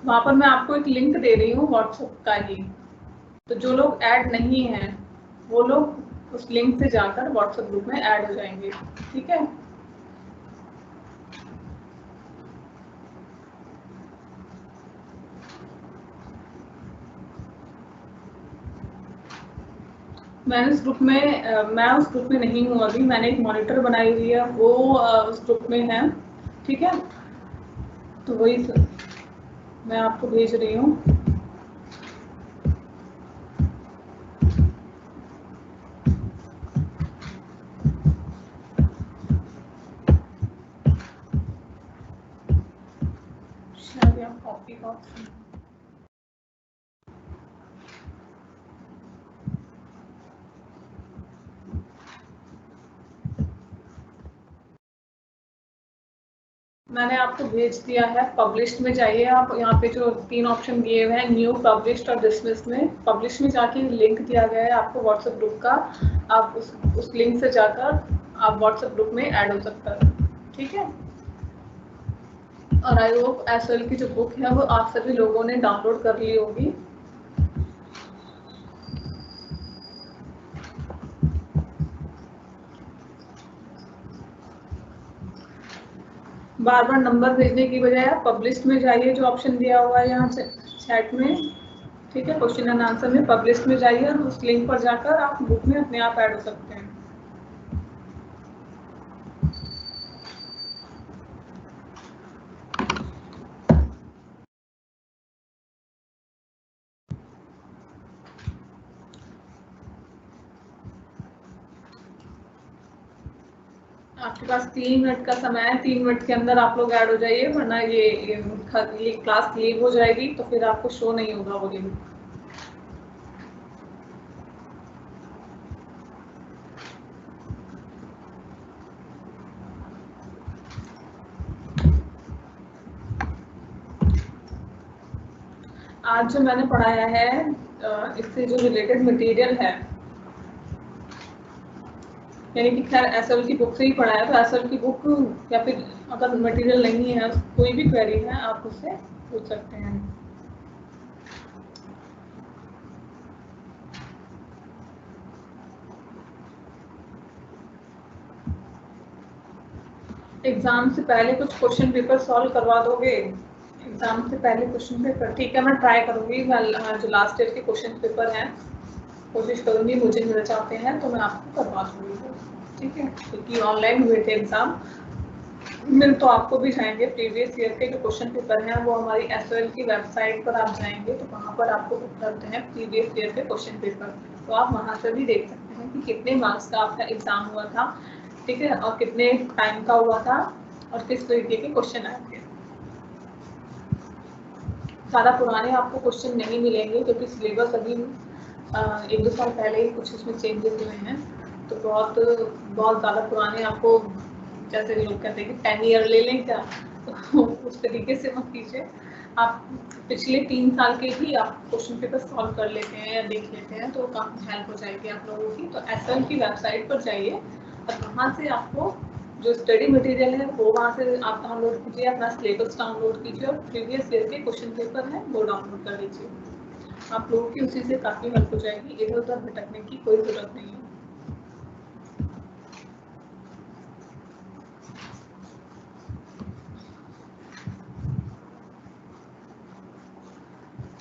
Speaker 2: वहाँ पर मैं आपको एक लिंक दे रही हूँ व्हाट्सएप का ही। तो जो लोग ऐड नहीं हैं वो लोग उस लिंक से जाकर व्हाट्सएप ग्रुप में ऐड हो जाएंगे, ठीक है। मैं उस ग्रुप में नहीं हूँ अभी, मैंने एक मॉनिटर बनाई हुई है, वो उस ग्रुप में है, ठीक है, तो वही मैं आपको भेज रही हूँ। कॉपी का ऑप्शन, मैंने आपको भेज दिया है। पब्लिश्ड में जाइए आप, यहाँ पे जो 3 ऑप्शन दिए हुए हैं, न्यू, पब्लिश्ड और डिसमिस में, पब्लिश में जाके लिंक दिया गया है आपको व्हाट्सएप ग्रुप का, आप उस लिंक से जाकर आप व्हाट्सएप ग्रुप में ऐड हो सकता है, ठीक है। और आई होप एसएल की जो बुक है वो आप सभी लोगों ने डाउनलोड कर ली होगी। बार बार नंबर भेजने की बजाय आप पब्लिश में जाइए, जो ऑप्शन दिया हुआ है यहाँ चैट में, ठीक है, क्वेश्चन एंड आंसर में पब्लिश में जाइए और उस लिंक पर जाकर आप बुक में अपने आप ऐड हो सकते हैं। आपके पास 3 मिनट का समय है, 3 मिनट के अंदर आप लोग ऐड हो जाइए, वरना ये क्लास लीव हो जाएगी तो फिर आपको शो नहीं होगा वो लिंक। आज जो मैंने पढ़ाया है इससे जो रिलेटेड मटेरियल है, यानी कि खैर एसएल की बुक से ही पढ़ा है, तो एसएल की बुक या फिर अगर मटेरियल नहीं है, कोई भी क्वेरी है आप उससे पूछ सकते हैं। एग्जाम से पहले कुछ क्वेश्चन पेपर सॉल्व करवा दोगे? एग्जाम से पहले क्वेश्चन पेपर, ठीक है, मैं ट्राई करूंगी। जो लास्ट ईयर के क्वेश्चन पेपर हैं कोशिश करूंगी, मुझे मिल जाते हैं तो मैं आपको करवा दूंगी, ठीक है, क्योंकि ऑनलाइन हुए थे एग्जाम, मिल तो आपको भी जाएंगे। प्रीवियस ईयर के जो क्वेश्चन पेपर हैं वो हमारी एसओएल की वेबसाइट पर आप जाएंगे तो वहाँ पर आपको उपलब्ध है प्रीवियस ईयर के क्वेश्चन पेपर, तो आप वहाँ से भी देख सकते हैं कि कितने मार्क्स का आपका एग्जाम हुआ था, ठीक है, और कितने टाइम का हुआ था और किस तरीके के क्वेश्चन आए थे। ज़्यादा पुराने आपको क्वेश्चन नहीं मिलेंगे क्योंकि सिलेबस अभी 1-2 साल पहले ही कुछ इसमें चेंजेस हुए हैं, तो बहुत ज़्यादा पुराने आपको, जैसे लोग कहते हैं कि 10 ईयर ले लें क्या, तो उस तरीके से मत कीजिए। आप पिछले 3 साल के ही आप क्वेश्चन पेपर सॉल्व कर लेते हैं या देख लेते हैं तो काफ़ी हेल्प हो जाएगी आप लोगों की। तो एसएल की वेबसाइट पर जाइए और वहाँ से आपको जो स्टडी मटेरियल है वो वहाँ से आप डाउनलोड कीजिए, अपना सिलेबस डाउनलोड कीजिए और प्रीवियस ईयर के क्वेश्चन पेपर हैं वो डाउनलोड कर लीजिए। आप लोगों की उसी से काफ़ी हेल्प हो जाएगी, इधर उधर भटकने की कोई ज़रूरत नहीं है।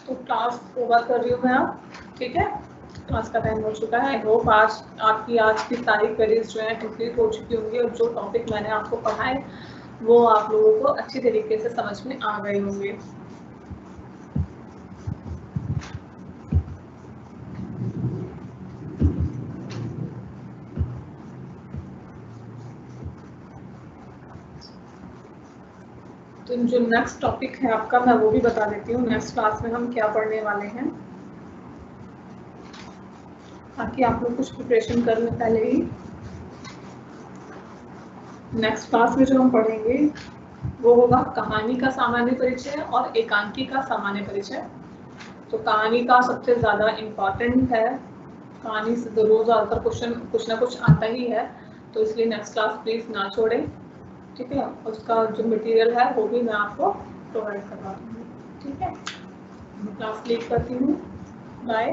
Speaker 2: तो क्लास ओवर कर रही हूँ मैं अब, ठीक है, क्लास का टाइम हो चुका है। आई होप आज की सारी क्वेरीज जो है कंप्लीट हो चुकी होंगी और जो टॉपिक मैंने आपको पढ़ाए वो आप लोगों को अच्छी तरीके से समझ में आ गए होंगे। तो जो नेक्स्ट टॉपिक है आपका मैं वो भी बता देती हूँ, नेक्स्ट क्लास में हम क्या पढ़ने वाले हैं, ताकि आप लोग कुछ प्रिपरेशन कर लें पहले ही। नेक्स्ट क्लास में जो हम पढ़ेंगे वो होगा कहानी का सामान्य परिचय और एकांकी का सामान्य परिचय। तो कहानी का सबसे ज़्यादा इम्पॉर्टेंट है, कहानी से तो रोज ज़्यादातर क्वेश्चन कुछ ना कुछ आता ही है, तो इसलिए नेक्स्ट क्लास प्लीज़ ना छोड़ें, ठीक है। उसका जो मटेरियल है वो भी मैं आपको प्रोवाइड करवा दूँगी, ठीक है। मैं क्लास लीव करती हूँ, बाय।